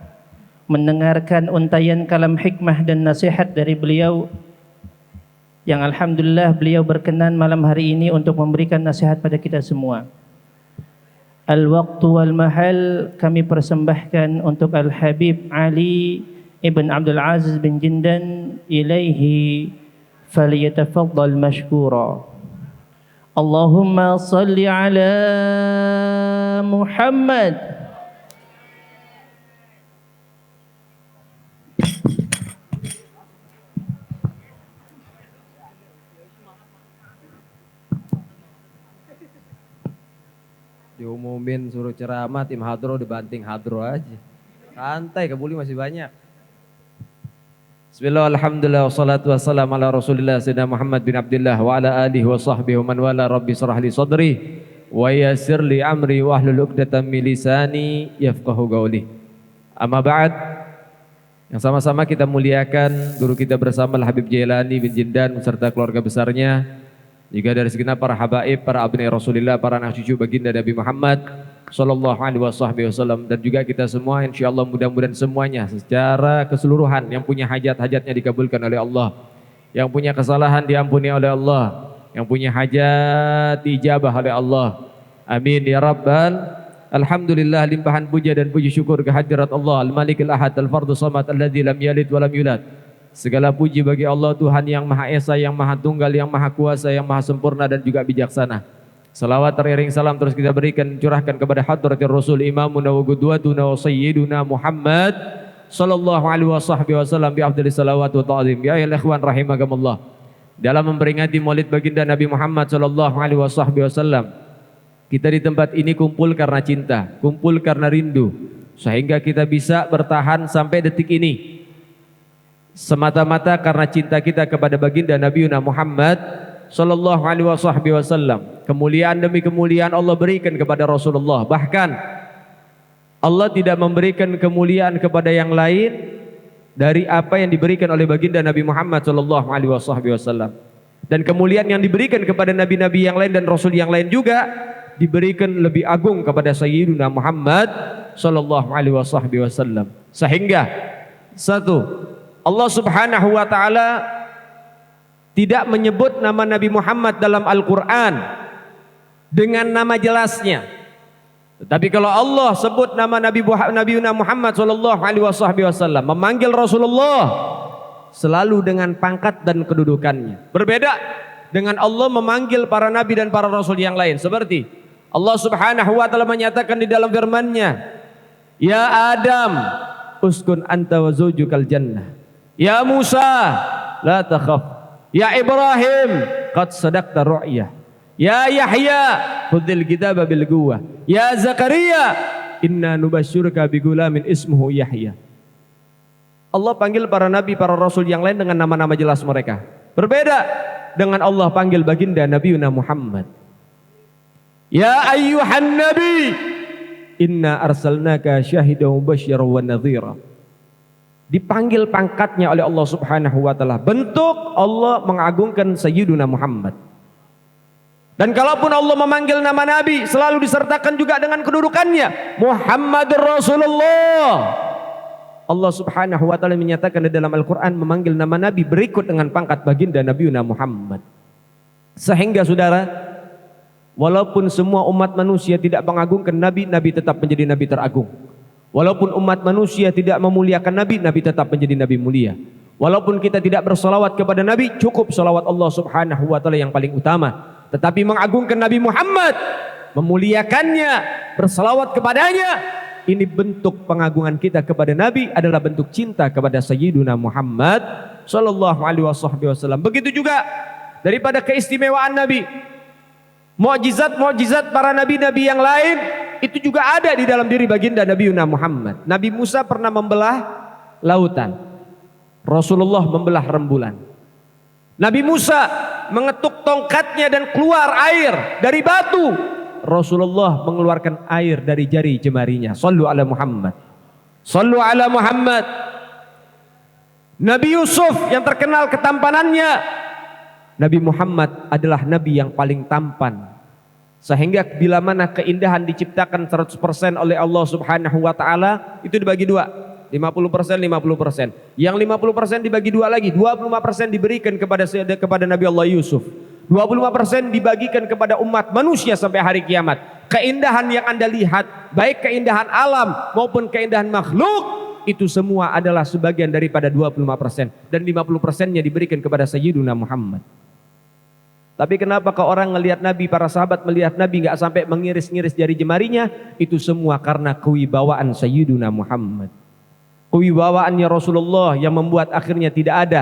mendengarkan untayan kalam hikmah dan nasihat dari beliau, yang alhamdulillah beliau berkenan malam hari ini untuk memberikan nasihat pada kita semua. Al-waqtu wal mahal kami persembahkan untuk Al-Habib Ali ibn Abdul Aziz bin Jindan, ilaihi falyatafaddal mashkura. Allahumma salli ala Muhammad. Diumumin suruh ceramah, tim hadro dibanting hadro aja. Santai, kebuli masih banyak. Bismillah, alhamdulillah, wassalatu wassalamu ala rasulillah sayyidina Muhammad bin Abdullah wa ala alihi wa sahbihi wa man wala. Rabbi shrah li sadri wa yassir li amri wa hlul 'uqdatam min lisani yafqahu qawli. Amma ba'd. Yang sama-sama kita muliakan guru kita bersama Al-Habib Jailani bin Jindan beserta keluarga besarnya, juga dari segenap para habaib, para abnai Rasulullah, para anak cucu baginda Nabi Muhammad sallallahu alaihi wasallam, dan juga kita semua insyaallah mudah-mudahan semuanya secara keseluruhan yang punya hajat-hajatnya dikabulkan oleh Allah, yang punya kesalahan diampuni oleh Allah, yang punya hajat dijabah oleh Allah. Amin ya rabbal. Alhamdulillah, limpahan puja dan puji syukur kehadirat Allah Al-Malikul Ahad Al-Fardus Samad alladzi lam yalid wa lam yulad Segala puji bagi Allah Tuhan yang Maha Esa, yang Maha Tunggal, yang Maha Kuasa, yang Maha Sempurna dan juga bijaksana. Salawat teriring salam terus kita berikan, curahkan kepada hadratir Rasul Imamuna wa Qudwatuna wa Sayyiduna Muhammad sallallahu alaihi wasallam bi afdalis salawat wa ta'zim. Ya ikhwan rahimakumullah. Dalam memperingati Maulid baginda Nabi Muhammad sallallahu alaihi wasallam, kita di tempat ini kumpul karena cinta, kumpul karena rindu, sehingga kita bisa bertahan sampai detik ini semata-mata karena cinta kita kepada baginda Nabi Muhammad sallallahu alaihi wasallam. Kemuliaan demi kemuliaan Allah berikan kepada Rasulullah. Bahkan Allah tidak memberikan kemuliaan kepada yang lain dari apa yang diberikan oleh baginda Nabi Muhammad sallallahu alaihi wasallam. Dan kemuliaan yang diberikan kepada nabi-nabi yang lain dan rasul yang lain juga diberikan lebih agung kepada Sayyiduna Muhammad sallallahu alaihi wasallam. Sehingga satu, Allah Subhanahu wa taala tidak menyebut nama Nabi Muhammad dalam Al-Qur'an dengan nama jelasnya. Tetapi kalau Allah sebut nama Nabi Muhammad sallallahu alaihi wasallam, memanggil Rasulullah selalu dengan pangkat dan kedudukannya. Berbeda dengan Allah memanggil para nabi dan para rasul yang lain, seperti Allah Subhanahu wa taala menyatakan di dalam firman-Nya, "Ya Adam, uskun anta wa zawjukal jannah. Ya Musa, la takhaf. Ya Ibrahim, qad sadaqta ru'yah. Ya Yahya, khudhil kitaba bil quwwah. Ya Zakaria, inna nubasysyirka bi gulamin ismuhu Yahya." Allah panggil para nabi, para rasul yang lain dengan nama-nama jelas mereka. Berbeda dengan Allah panggil baginda Nabi Muhammad. Ya ayyuhan nabi, inna arsalnaka syahidan wa basyiran wa nadhira. Dipanggil pangkatnya oleh Allah Subhanahu wa taala. Bentuk Allah mengagungkan Sayyiduna Muhammad. Dan kalaupun Allah memanggil nama nabi, selalu disertakan juga dengan kedudukannya, Muhammadur Rasulullah. Allah Subhanahu wa taala menyatakan di dalam Al-Qur'an memanggil nama nabi berikut dengan pangkat baginda Nabi Muhammad. Sehingga saudara, walaupun semua umat manusia tidak mengagungkan nabi, nabi tetap menjadi nabi teragung. Walaupun umat manusia tidak memuliakan nabi, nabi tetap menjadi nabi mulia. Walaupun kita tidak bersalawat kepada nabi, cukup salawat Allah Subhanahu wa taala yang paling utama. Tetapi mengagungkan Nabi Muhammad, memuliakannya, bersalawat kepadanya, ini bentuk pengagungan kita kepada nabi, adalah bentuk cinta kepada Sayyiduna Muhammad sallallahu alaihi wasallam. Begitu juga daripada keistimewaan nabi, mukjizat-mukjizat para nabi-nabi yang lain itu juga ada di dalam diri baginda Nabi Muhammad. Nabi Musa pernah membelah lautan, Rasulullah membelah rembulan. Nabi Musa mengetuk tongkatnya dan keluar air dari batu, Rasulullah mengeluarkan air dari jari jemarinya. Sallu ala Muhammad, sallu ala Muhammad. Nabi Yusuf yang terkenal ketampanannya, Nabi Muhammad adalah nabi yang paling tampan. Sehingga bila mana keindahan diciptakan 100% oleh Allah Subhanahu wa taala, itu dibagi dua, 50%, 50%. Yang 50% dibagi dua lagi, 25% diberikan kepada Nabi Allah Yusuf. 25% dibagikan kepada umat manusia sampai hari kiamat. Keindahan yang Anda lihat, baik keindahan alam maupun keindahan makhluk, itu semua adalah sebagian daripada 25%, dan 50%-nya diberikan kepada Sayyiduna Muhammad. Tapi kenapa kalau orang melihat Nabi, para sahabat melihat Nabi nggak sampai mengiris-ngiris jari jemarinya? Itu semua karena kewibawaan Sayyiduna Muhammad. Kewibawaannya Rasulullah yang membuat akhirnya tidak ada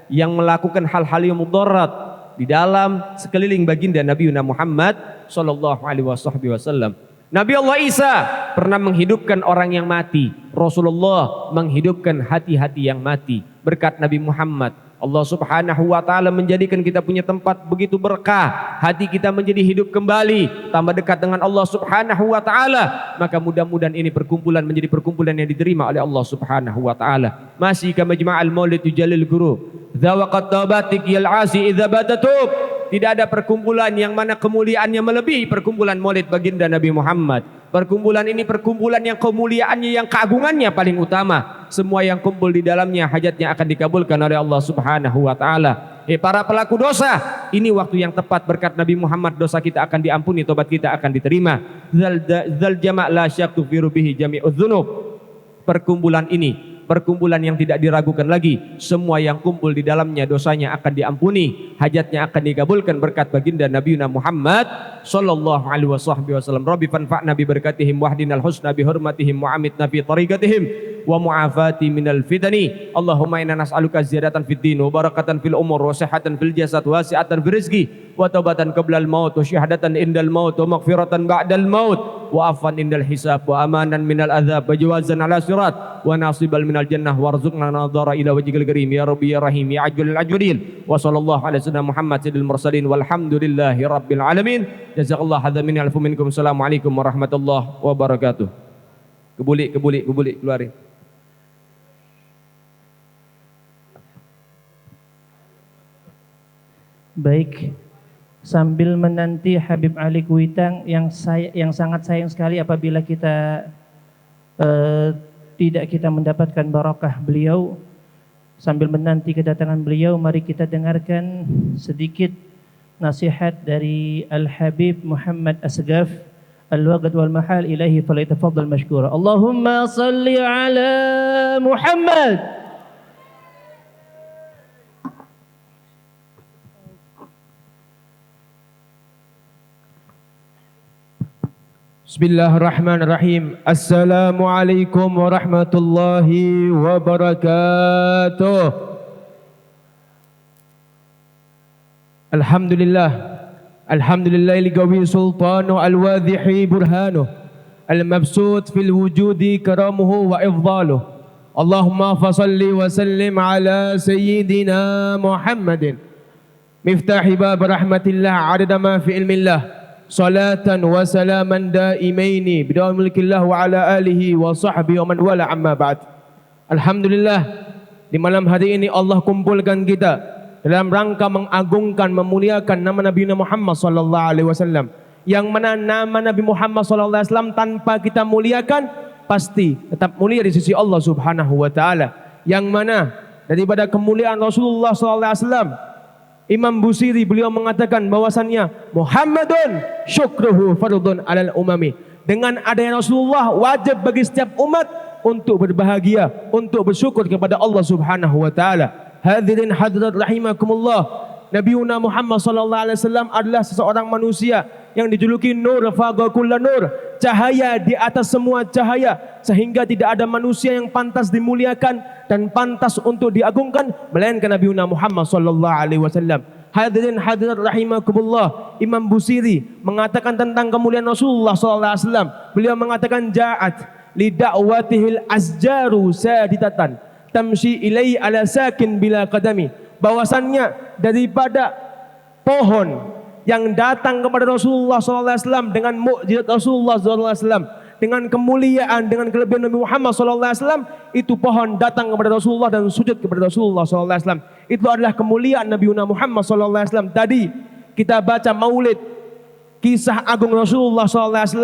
yang melakukan hal-hal yang mudarat di dalam sekeliling baginda Nabi Muhammad sallallahu alaihi wasallam. Nabi Allah Isa pernah menghidupkan orang yang mati. Rasulullah menghidupkan hati-hati yang mati. Berkat Nabi Muhammad, Allah Subhanahu wa taala menjadikan kita punya tempat begitu berkah, hati kita menjadi hidup kembali, tambah dekat dengan Allah Subhanahu wa taala. Maka mudah-mudahan ini perkumpulan menjadi perkumpulan yang diterima oleh Allah Subhanahu wa taala. Masih kama jama'al maulid tujalil guru, zawaqat taubatik yal asi idza batatub. Tidak ada perkumpulan yang mana kemuliaannya melebihi perkumpulan maulid baginda Nabi Muhammad. Perkumpulan ini perkumpulan yang kemuliaannya, yang keagungannya paling utama. Semua yang kumpul di dalamnya hajatnya akan dikabulkan oleh Allah Subhanahu wa taala. Para pelaku dosa, ini waktu yang tepat berkat Nabi Muhammad dosa kita akan diampuni, tobat kita akan diterima. Zal jama' la syaqtu fi rubihi jami'udz dzunub. Perkumpulan ini perkumpulan yang tidak diragukan lagi. Semua yang kumpul di dalamnya dosanya akan diampuni, hajatnya akan dikabulkan berkat baginda Nabi Muhammad sallallahu alaihi wasallam. Rabbi fanfa'na bi barakatihim wahdinal husna bi hurmatihim wa amitna fi tariqatihim wa mu'afati minal fitani. Allahumma inna nas'aluka ziyadatan fid din wa barakatan fil umur wa sihhatan fil jasad wa wasi'atan fil rizqi wa taubatan qablal maut wa syahadatan indal maut wa maghfiratan ba'dal maut wa afwan indal hisab wa amanan minal adzab wa jawazan ala sirat wa nasibal minal jannah warzuqna nadhara ila wajhikal karim ya rabbi ya rahim ya ajwalil ajwalin. Wa sallallahu ala sayyidina Muhammad sayyidil mursalin walhamdulillahi rabbil alamin. Jazakallahu hadza minni alfu minkum. Assalamualaikum warahmatullahi wabarakatuh. Kebulik keluarin. Baik, sambil menanti Habib Ali Kuitang yang sangat sayang sekali apabila kita tidak kita mendapatkan barokah beliau, sambil menanti kedatangan beliau, mari kita dengarkan sedikit nasihat dari Al-Habib Muhammad Asghaf Al-Waqt wal Mahal ilahi falyatafaddal mashkura. Allahumma salli ala Muhammad. Bismillahirrahmanirrahim. Assalamualaikum warahmatullahi wabarakatuh. Alhamdulillah. Alhamdulillah liqawi sultanu al-wadhihi burhanuh al-mabsut fil wujudi karamuhu wa ifdaluh. Allahumma fasalli wa sallim ala sayyidina Muhammadin miftahi bab rahmatillah adada ma fi ilmillah. Salatan wa salaman daimaini bidawam milkillah wa ala alihi wa sahbihi wa man wala amma ba'd. Alhamdulillah, di malam hari ini Allah kumpulkan kita dalam rangka mengagungkan, memuliakan nama Nabi Muhammad sallallahu alaihi wasallam. Yang mana nama Nabi Muhammad sallallahu alaihi wasallam tanpa kita muliakan pasti tetap mulia di sisi Allah Subhanahu wa taala. Yang mana daripada kemuliaan Rasulullah sallallahu alaihi wasallam, Imam Busiri beliau mengatakan bahwasannya Muhammadun syukruhu fardun alal umami. Dengan adanya Rasulullah wajib bagi setiap umat untuk berbahagia, untuk bersyukur kepada Allah Subhanahu wa taala. Hadirin hadirat rahimakumullah. Nabiuna Muhammad sallallahu alaihi wasallam adalah seseorang manusia yang dijuluki nur faqa kullu nur, cahaya di atas semua cahaya, sehingga tidak ada manusia yang pantas dimuliakan dan pantas untuk diagungkan melainkan Nabiuna Muhammad sallallahu alaihi wasallam. Hadirin hadirat rahimakumullah. Imam Busiri mengatakan tentang kemuliaan Rasulullah sallallahu alaihi wasallam. Beliau mengatakan ja'at li da'watihil asjaru saditatan tamshi ilai ala sakin bila qadami. Bahwasannya daripada pohon yang datang kepada Rasulullah SAW dengan mukjizat Rasulullah SAW, dengan kemuliaan, dengan kelebihan Nabi Muhammad SAW, itu pohon datang kepada Rasulullah dan sujud kepada Rasulullah SAW. Itu adalah kemuliaan Nabi Muhammad SAW. Tadi kita baca maulid kisah agung Rasulullah SAW.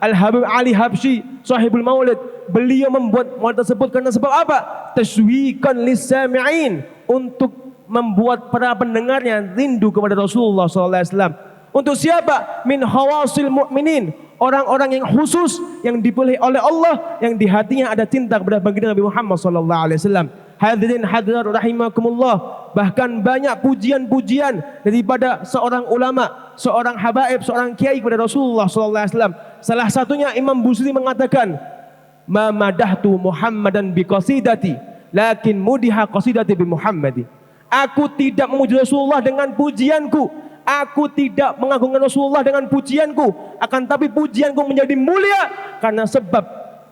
Al-Habib Ali Habsyi sahibul maulid, beliau membuat maulid tersebut karena sebab apa? Tashwiqan lis-sami'in, untuk membuat para pendengarnya rindu kepada Rasulullah SAW. Untuk siapa? Min hawasil mu'minin, orang-orang yang khusus yang dipilih oleh Allah, yang di hatinya ada cinta kepada baginda Nabi Muhammad SAW. Hadirin hadirat rahimakumullah. Bahkan banyak pujian-pujian daripada seorang ulama, seorang habaib, seorang kiai kepada Rasulullah SAW. Salah satunya Imam Busiri mengatakan, ma madahtu Muhammadan bi qasidati lakin mudiha qasidati bi Muhammadi. Aku tidak memuji Rasulullah dengan pujianku, aku tidak mengagungkan Rasulullah dengan pujianku, akan tapi pujianku menjadi mulia karena sebab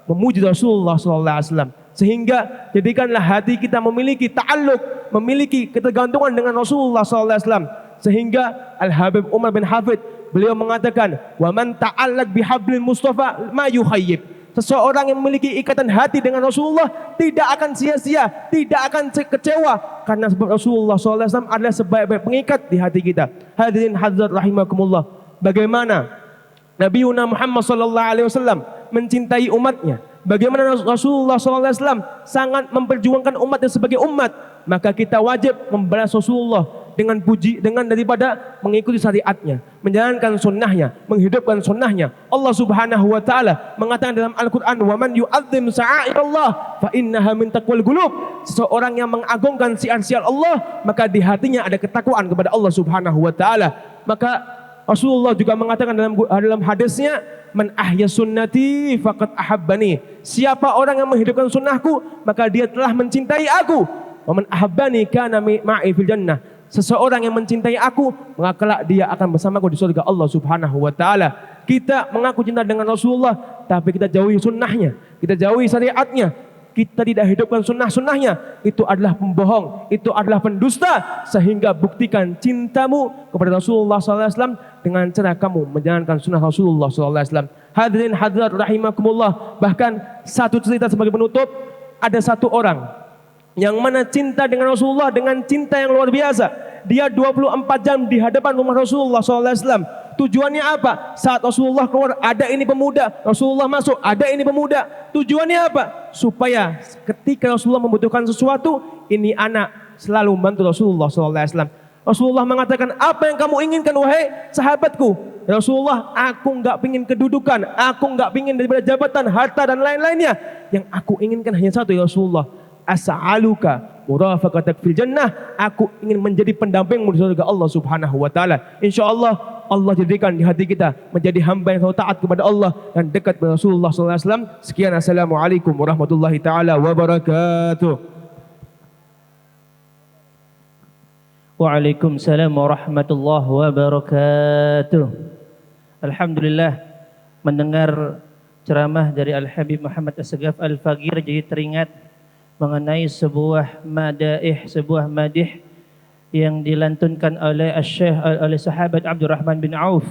memuji Rasulullah SAW. Sehingga jadikanlah hati kita memiliki ta'alluq, memiliki ketergantungan dengan Rasulullah SAW. Sehingga Al-Habib Umar bin Hafid beliau mengatakan, wa man ta'allaq bihablil Mustafa ma yukhayyib. Seseorang yang memiliki ikatan hati dengan Rasulullah tidak akan sia-sia, tidak akan kecewa, karena sebab Rasulullah SAW adalah sebaik-baik pengikat di hati kita. Hadirin hadirat rahimakumullah. Bagaimana Nabiuna Muhammad SAW mencintai umatnya, bagaimana Rasulullah SAW sangat memperjuangkan umatnya sebagai umat, maka kita wajib membalas Rasulullah dengan puji, dengan daripada mengikuti syariatnya, menjalankan sunnahnya, menghidupkan sunnahnya. Allah Subhanahu wa taala mengatakan dalam Al-Qur'an, "Wa man yu'azzim sha'airallah fa innaha min taqwal qulub." Seseorang yang mengagungkan syiar-syiar Allah, maka di hatinya ada ketakwaan kepada Allah Subhanahu wa taala. Maka Rasulullah juga mengatakan dalam hadisnya, "Man ahya sunnati faqad ahabbani." Siapa orang yang menghidupkan sunnahku, maka dia telah mencintai aku. Wa man ahabbani kana ma'i fil jannah. Seseorang yang mencintai aku, maka kelak dia akan bersamaku di surga Allah Subhanahu wa taala. Kita mengaku cinta dengan Rasulullah, tapi kita jauhi sunnahnya, kita jauhi syariatnya, kita tidak hidupkan sunnah-sunnahnya. Itu adalah pembohong, itu adalah pendusta. Sehingga buktikan cintamu kepada Rasulullah SAW dengan cara kamu menjalankan sunnah Rasulullah SAW. Hadirin hadirat rahimakumullah. Bahkan satu cerita sebagai penutup, ada satu orang yang mana cinta dengan Rasulullah dengan cinta yang luar biasa. Dia 24 jam di hadapan rumah Rasulullah SAW. Tujuannya apa? Saat Rasulullah keluar, ada ini pemuda. Rasulullah masuk, ada ini pemuda. Tujuannya apa? Supaya ketika Rasulullah membutuhkan sesuatu, ini anak selalu membantu Rasulullah SAW. Rasulullah mengatakan, apa yang kamu inginkan wahai sahabatku? Rasulullah, aku enggak ingin kedudukan, aku enggak ingin daripada jabatan, harta dan lain-lainnya. Yang aku inginkan hanya satu, ya Rasulullah. As'aluka murafaqatak fil jannah. Aku ingin menjadi pendampingmu di surga Allah Subhanahu wa taala. Insyaallah Allah jadikan di hati kita menjadi hamba yang taat kepada Allah dan dekat kepada Rasulullah sallallahu alaihi wasallam. Sekian, assalamualaikum warahmatullahi taala wabarakatuh. Waalaikumsalam warahmatullahi wabarakatuh. Alhamdulillah, mendengar ceramah dari Al-Habib Muhammad As-Sagaf Al-Faqir jadi teringat mengenai sebuah madaih, sebuah madih yang dilantunkan oleh Syekh, oleh sahabat Abdurrahman bin Auf.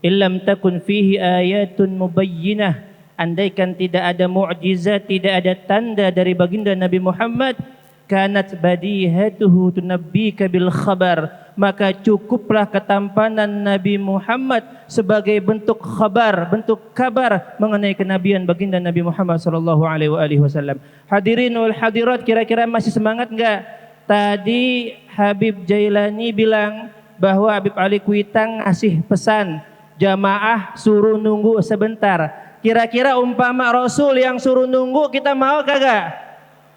Illam takun fihi ayatun mubayyinah, andaikan tidak ada mukjizat, tidak ada tanda dari baginda Nabi Muhammad, kanat badihatuhu tunabbika bil khabar, maka cukuplah ketampanan Nabi Muhammad sebagai bentuk khabar, bentuk kabar mengenai kenabian baginda Nabi Muhammad sallallahu alaihi wasallam. Hadirin wal hadirat, kira-kira masih semangat enggak? Tadi Habib Jailani bilang bahwa Habib Ali Kuitang ngasih pesan jamaah suruh nunggu sebentar. Kira-kira umpama Rasul yang suruh nunggu, kita mau kagak?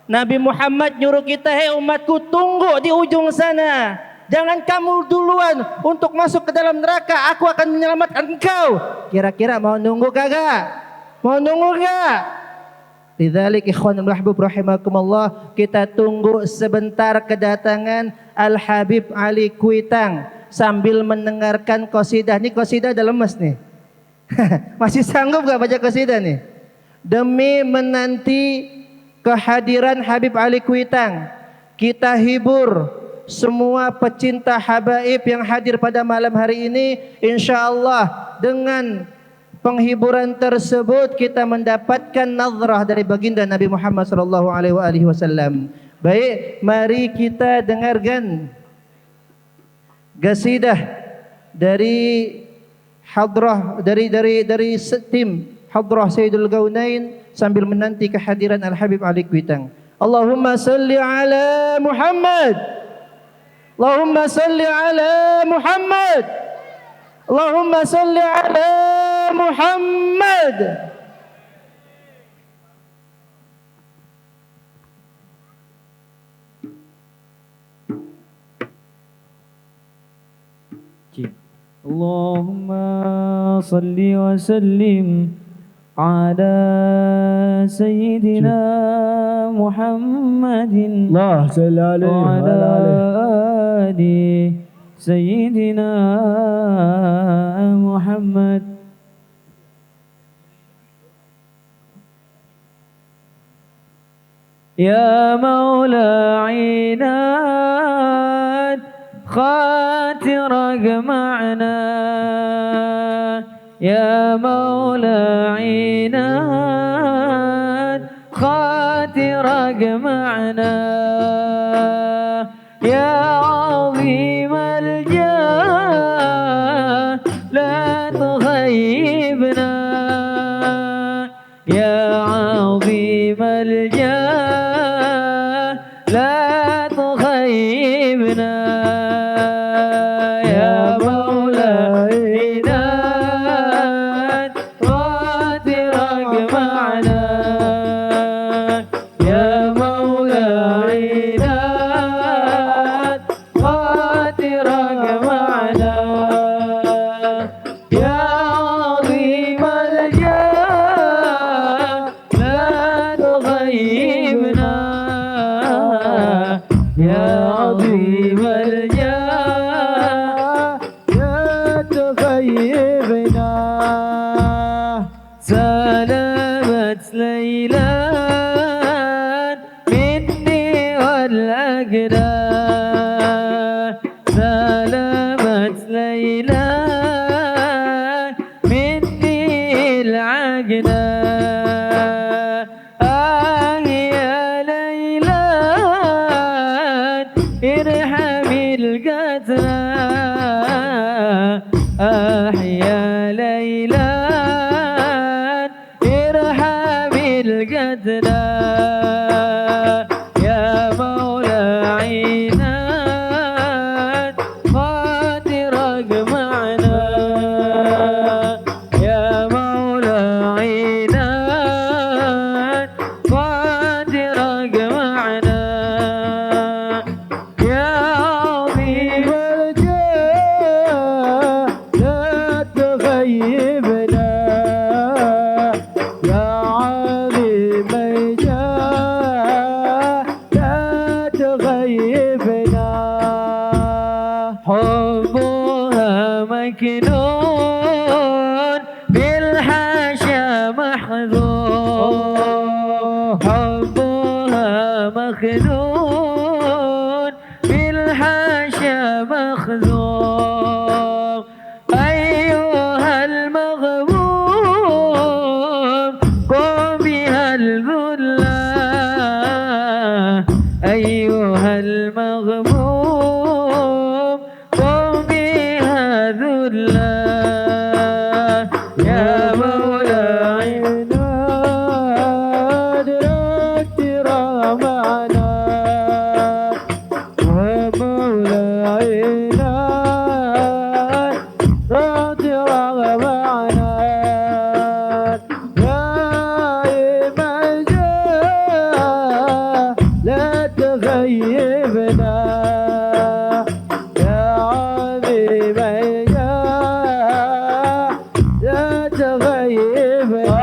Nabi Muhammad nyuruh kita, hei umatku, tunggu di ujung sana. Jangan kamu duluan untuk masuk ke dalam neraka, aku akan menyelamatkan engkau. Kira-kira mau nunggu kagak? Mau nunggu enggak? Lidzalik ikhwanul mahbub rahimakumullah, kita tunggu sebentar kedatangan Al-Habib Ali Kuitang sambil mendengarkan qasidah. Ini qasidah udah lemes nih. Masih sanggup gak baca qasidah nih? Demi menanti kehadiran Habib Ali Kuitang, kita hibur semua pecinta habaib yang hadir pada malam hari ini. InsyaAllah dengan penghiburan tersebut kita mendapatkan nazrah dari baginda Nabi Muhammad SAW. Baik, mari kita dengarkan qasidah dari hadrah, dari tim hadrah Sayyidul Gaunain sambil menanti kehadiran Al-Habib Ali Kuitang. Allahumma salli ala Muhammad, Allahumma salli ala Muhammad, Allahumma salli ala Muhammad. Allahumma salli wa sallim ala Sayyidina Muhammadin Allah salli alaihi wa ala ali Sayyidina Muhammad. Ya Maula Inad خاطرك معنا يا مولى عناد خاطرك معنا يا عظيم الجاه لا تغيبنا يا عظيم الجاه لا تغيبنا سلامت ليلان مني والأقدار سلامت ليلان مني العقدار يا ليلان ارحمي القتلى يا ليلان ارحمي القتلى يا مولى عينات خاطرك معنا يا مولى عينات خاطرك معنا يا عظيم الجاه لا تغيبنا يا عظيم الجاه لا تغيبنا حبها مكنون بالحاشا محذور حبها مخنون بالحاشا مخذور أيها المغموم قم بها الذلة أيها المغموم قم بها ذلة يا مولى عناد ركترا معنا ومولى عناد ركترا معنا يا إمجاه لا تغيبنا يا عظيم الجاه لا تغيبنا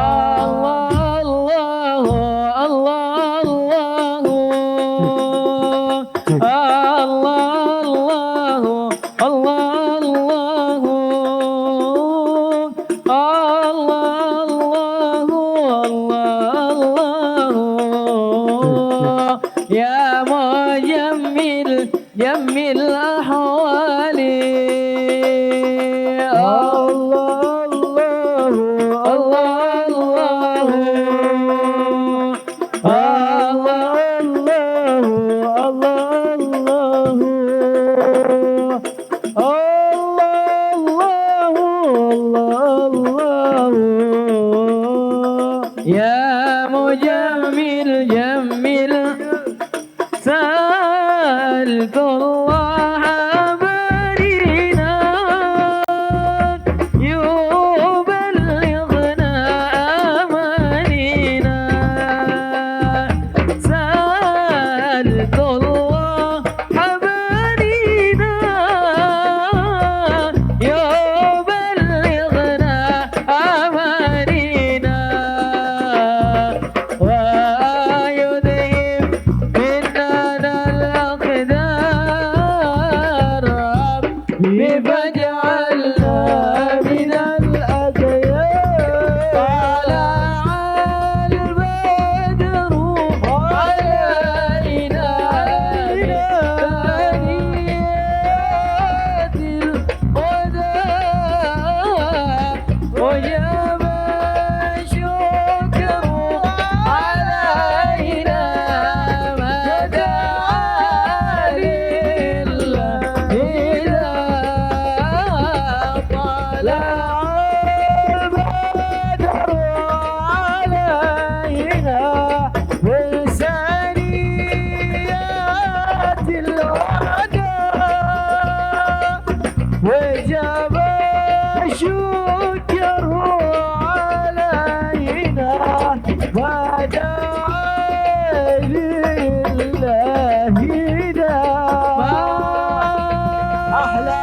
الله الله الله الله الله يا مجمل جمل أحوالي الله الله الله الله الله يا مجمل جمل سألت الله برينا يبلغنا أمانينا سألت الله برينا يبلغنا أمانينا ويذهب مننا الأقدار بفجعلنا من الأخيار طلع البدر علينا ثانيات الوداع وجب الشكر علينا ما دعا لله إذا طلع البدر علينا بثنيات الوداع وجب الشكر علينا ودعا لله داما أهلا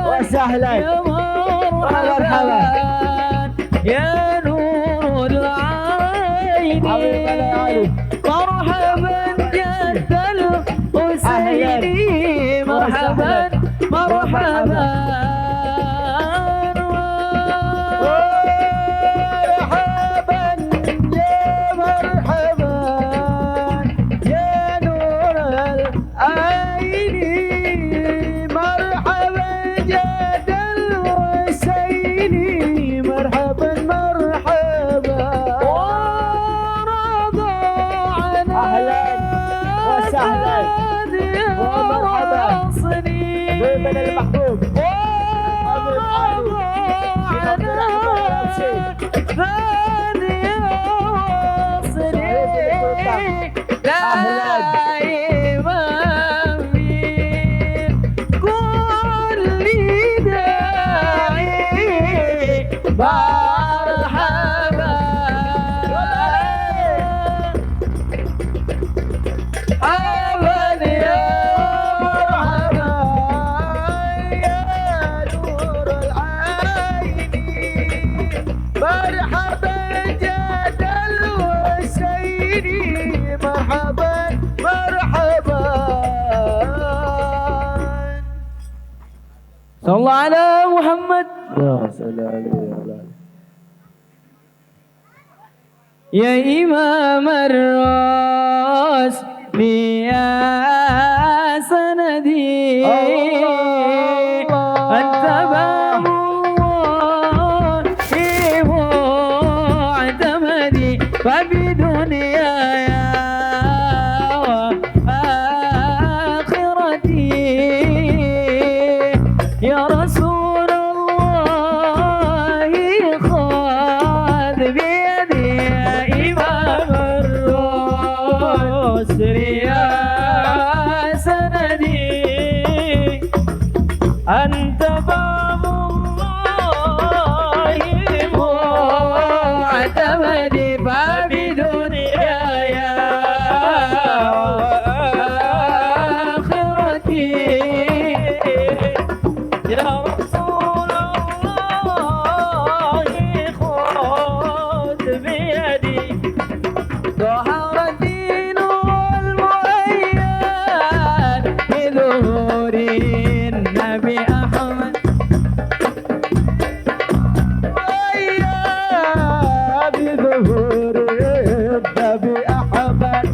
وسهلا يا مرحبا يا نور العين مرحبا جد الحسين مرحبا مرحبا صلى الله على محمد يا إمام الرسل يا سندي أنت باب الله معتمدي فبدنياي وآخرتي يا رسول الله خذ بيدي يا إمام الرسل يا سندي أنت باب الله معتمدي فبدنياي وآخرتي يا رسول الله خذ بيدي ظهر الدين والمؤيد بظهور النبي أحمد بظهور النبي أحمد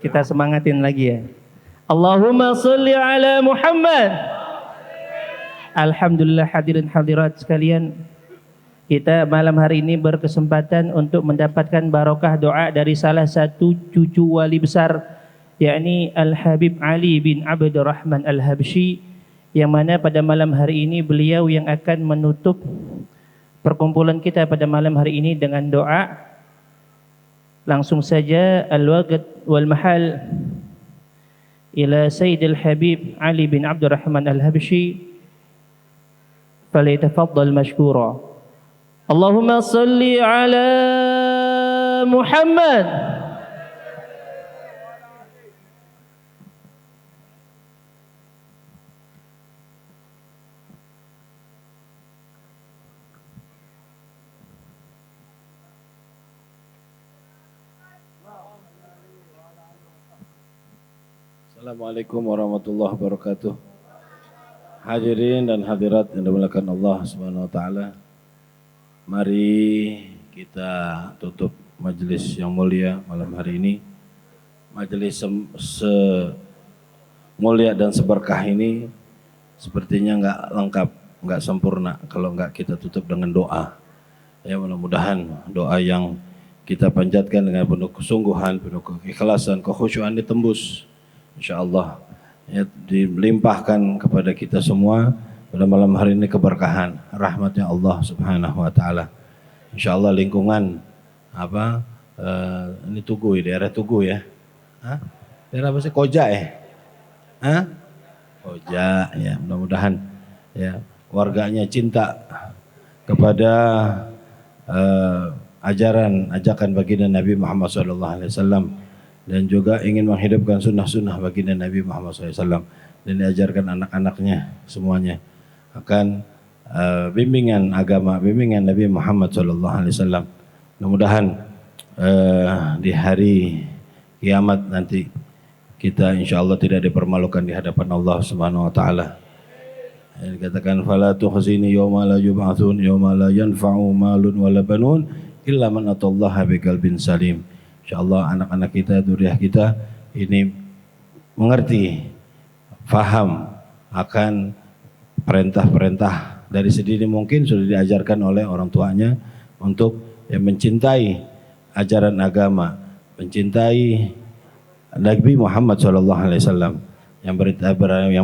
Kita semangatin lagi ya. Allahumma salli ala Muhammad. Alhamdulillah hadirin hadirat sekalian, kita malam hari ini berkesempatan untuk mendapatkan barokah doa dari salah satu cucu wali besar, yakni Al-Habib Ali bin Abdurrahman Al-Habsyi, yang mana pada malam hari ini beliau yang akan menutup perkumpulan kita pada malam hari ini dengan doa. Langsung saja al-waqt wal mahal ila Sayyidil Habib Ali bin Abdurrahman Al-Habsyi, falyatafaddal mashkura. Allahumma salli ala Muhammad. Assalamualaikum warahmatullahi wabarakatuh. Hadirin dan hadirat yang dimuliakan Allah Subhanahu wa taala. Mari kita tutup majelis yang mulia malam hari ini. Majelis semulia dan seberkah ini sepertinya enggak lengkap, enggak sempurna kalau enggak kita tutup dengan doa. Ya, mudah-mudahan doa yang kita panjatkan dengan penuh kesungguhan, penuh keikhlasan, kekhusyuan ditembus, insyaallah, ya, dilimpahkan kepada kita semua pada malam hari ini keberkahan rahmatnya Allah Subhanahu wa taala. Insyaallah lingkungan ini Tugu, daerah Tugu ya. Daerah apa sih? Koja ya? Koja ya, mudah-mudahan ya warganya cinta kepada ajakan baginda Nabi Muhammad SAW, dan juga ingin menghidupkan sunnah-sunnah baginda Nabi Muhammad SAW, dan diajarkan anak-anaknya semuanya akan bimbingan agama, bimbingan Nabi Muhammad SAW. Mudah-mudahan di hari kiamat nanti kita insyaallah tidak dipermalukan di hadapan Allah Subhanahu wa taala. Dikatakan fala tuhzini yauma la yub'atsun yauma la yanfa'u malun wala banun illa man atallaha biqalbin salim. Insyaallah anak-anak kita, dzurriyyah kita ini mengerti, faham akan perintah-perintah dari sedini mungkin sudah diajarkan oleh orang tuanya untuk mencintai ajaran agama, mencintai Nabi Muhammad SAW, yang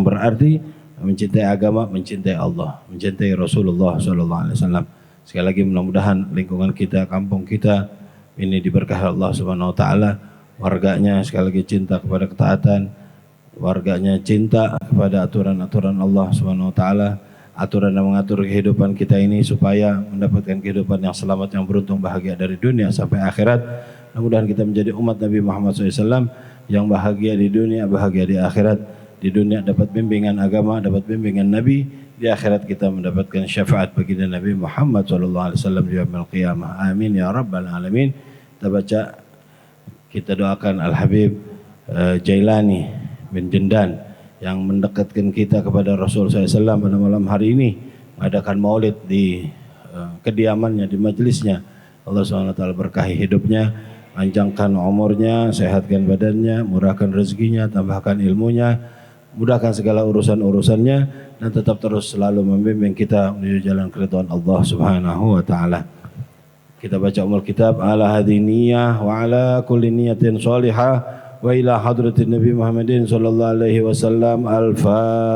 berarti mencintai agama, mencintai Allah, mencintai Rasulullah SAW. Sekali lagi mudah-mudahan lingkungan kita, kampung kita ini diberkahi Allah Subhanahu wa taala. Warganya sekali lagi cinta kepada ketaatan, warganya cinta kepada aturan-aturan Allah Subhanahu wa taala, aturan yang mengatur kehidupan kita ini supaya mendapatkan kehidupan yang selamat, yang beruntung, bahagia dari dunia sampai akhirat. Mudah-mudahan kita menjadi umat Nabi Muhammad SAW yang bahagia di dunia, bahagia di akhirat. Di dunia dapat bimbingan agama, dapat bimbingan Nabi. Di akhirat kita mendapatkan syafaat baginda Nabi Muhammad SAW di yaumil qiyamah. Amin ya rabbal alamin. Kita baca, kita doakan Al-Habib Jailani bin Jendan yang mendekatkan kita kepada Rasul SAW pada malam hari ini, mengadakan maulid di kediamannya, di majelisnya. Allah SWT berkahi hidupnya, panjangkan umurnya, sehatkan badannya, murahkan rezekinya, tambahkan ilmunya, mudahkan segala urusan-urusannya, dan tetap terus selalu membimbing kita menuju jalan keridhaan Allah Subhanahu wa taala. Kita baca umul kitab ala hadiniyah wa ala kulli niyatin salihah wa ila hadratin Nabi Muhammadin sallallahu alaihi wasallam. Al-Fatihah.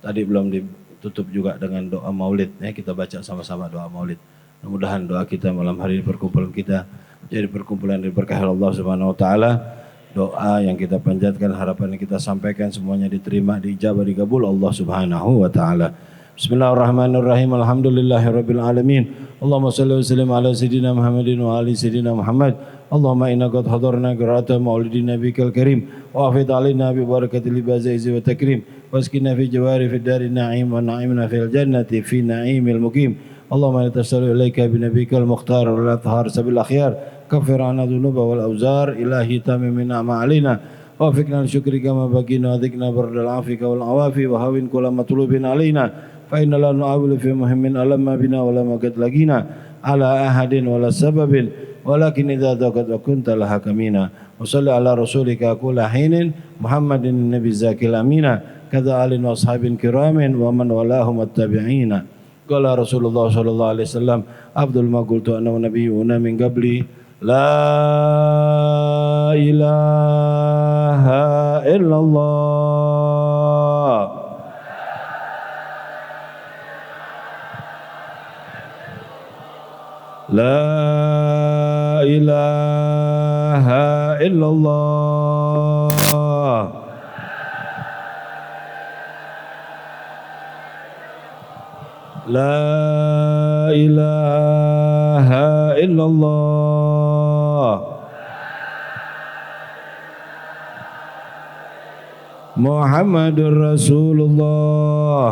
Tadi belum ditutup juga dengan doa maulid ya, kita baca sama-sama doa maulid. Mudah-mudahan doa kita malam hari ini, perkumpulan kita jadi perkumpulan yang diberkahi Allah Subhanahu wa taala. Doa yang kita panjatkan, harapan yang kita sampaikan semuanya diterima, diijabah, digabul Allah Subhanahu wa taala. Bismillahirrahmanirrahim. Alhamdulillahirabbil alamin. Allahumma shalli wa sallim ala sayidina Muhammadin wa ali sayidina Muhammad. Allahumma inna qad hadarna qira'ata maulidin nabiyil karim wa afid alaina bi barakati libazaizi wa takrim waskina fi jawari fi darin na'im wa na'imna fil jannati fi na'imil muqim. Allahumma natassalu ilaika bi nabiyikal mukhtar wa la tahar sabil akhyar كفر عنا الذنوب والأوزار إلهي تمم النعمة علينا وفقنا لشكرك ما بقينا وذقنا برد العافية والعوافي وهون كل مطلوب علينا فإن لا نعول في مهم ألم بنا ولا قد لقينا على أحد ولا سبب ولكن إذا ضاقت وكنت لها كمينا وصل على رسولك كل حين محمد النبي الزاكي الأمين كذا آل وأصحاب كرام ومن ولاهم التابعين قال رسول الله صلى الله عليه وسلم أفضل ما قلت أنا ونبينا من قبلي لا إله إلا الله لا إله إلا الله لا إله إلا الله محمد رسول الله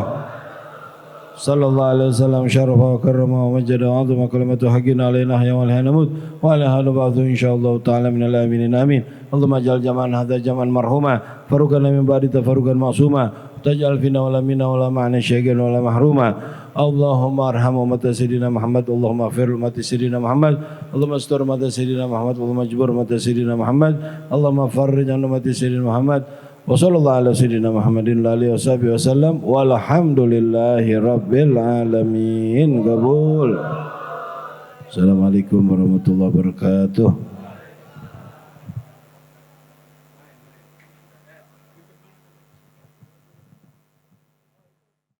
صلى الله عليه وسلم شرف وكرم ومجد وعظم كلمته حقنا علينا يوم الهنموت وعليها نبعث إن شاء الله تعالى من الآمنين آمين اللهم اجعل جمعنا هذا جمعا مرحوما فرقنا من بعد تفرقا معصوما تجعل فينا ولا منا ولا معنا شيئا ولا محروما اللهم ارحم أمة سيدنا محمد اللهم اغفر أمة سيدنا محمد اللهم استر أمة سيدنا محمد اللهم اجبر أمة سيدنا محمد اللهم فرج عن أمة سيدنا محمد وصلى الله على سيدنا محمد وعلى وصحبه وسلم والحمد لله رب العالمين قبول. Assalamualaikum warahmatullahi wabarakatuh.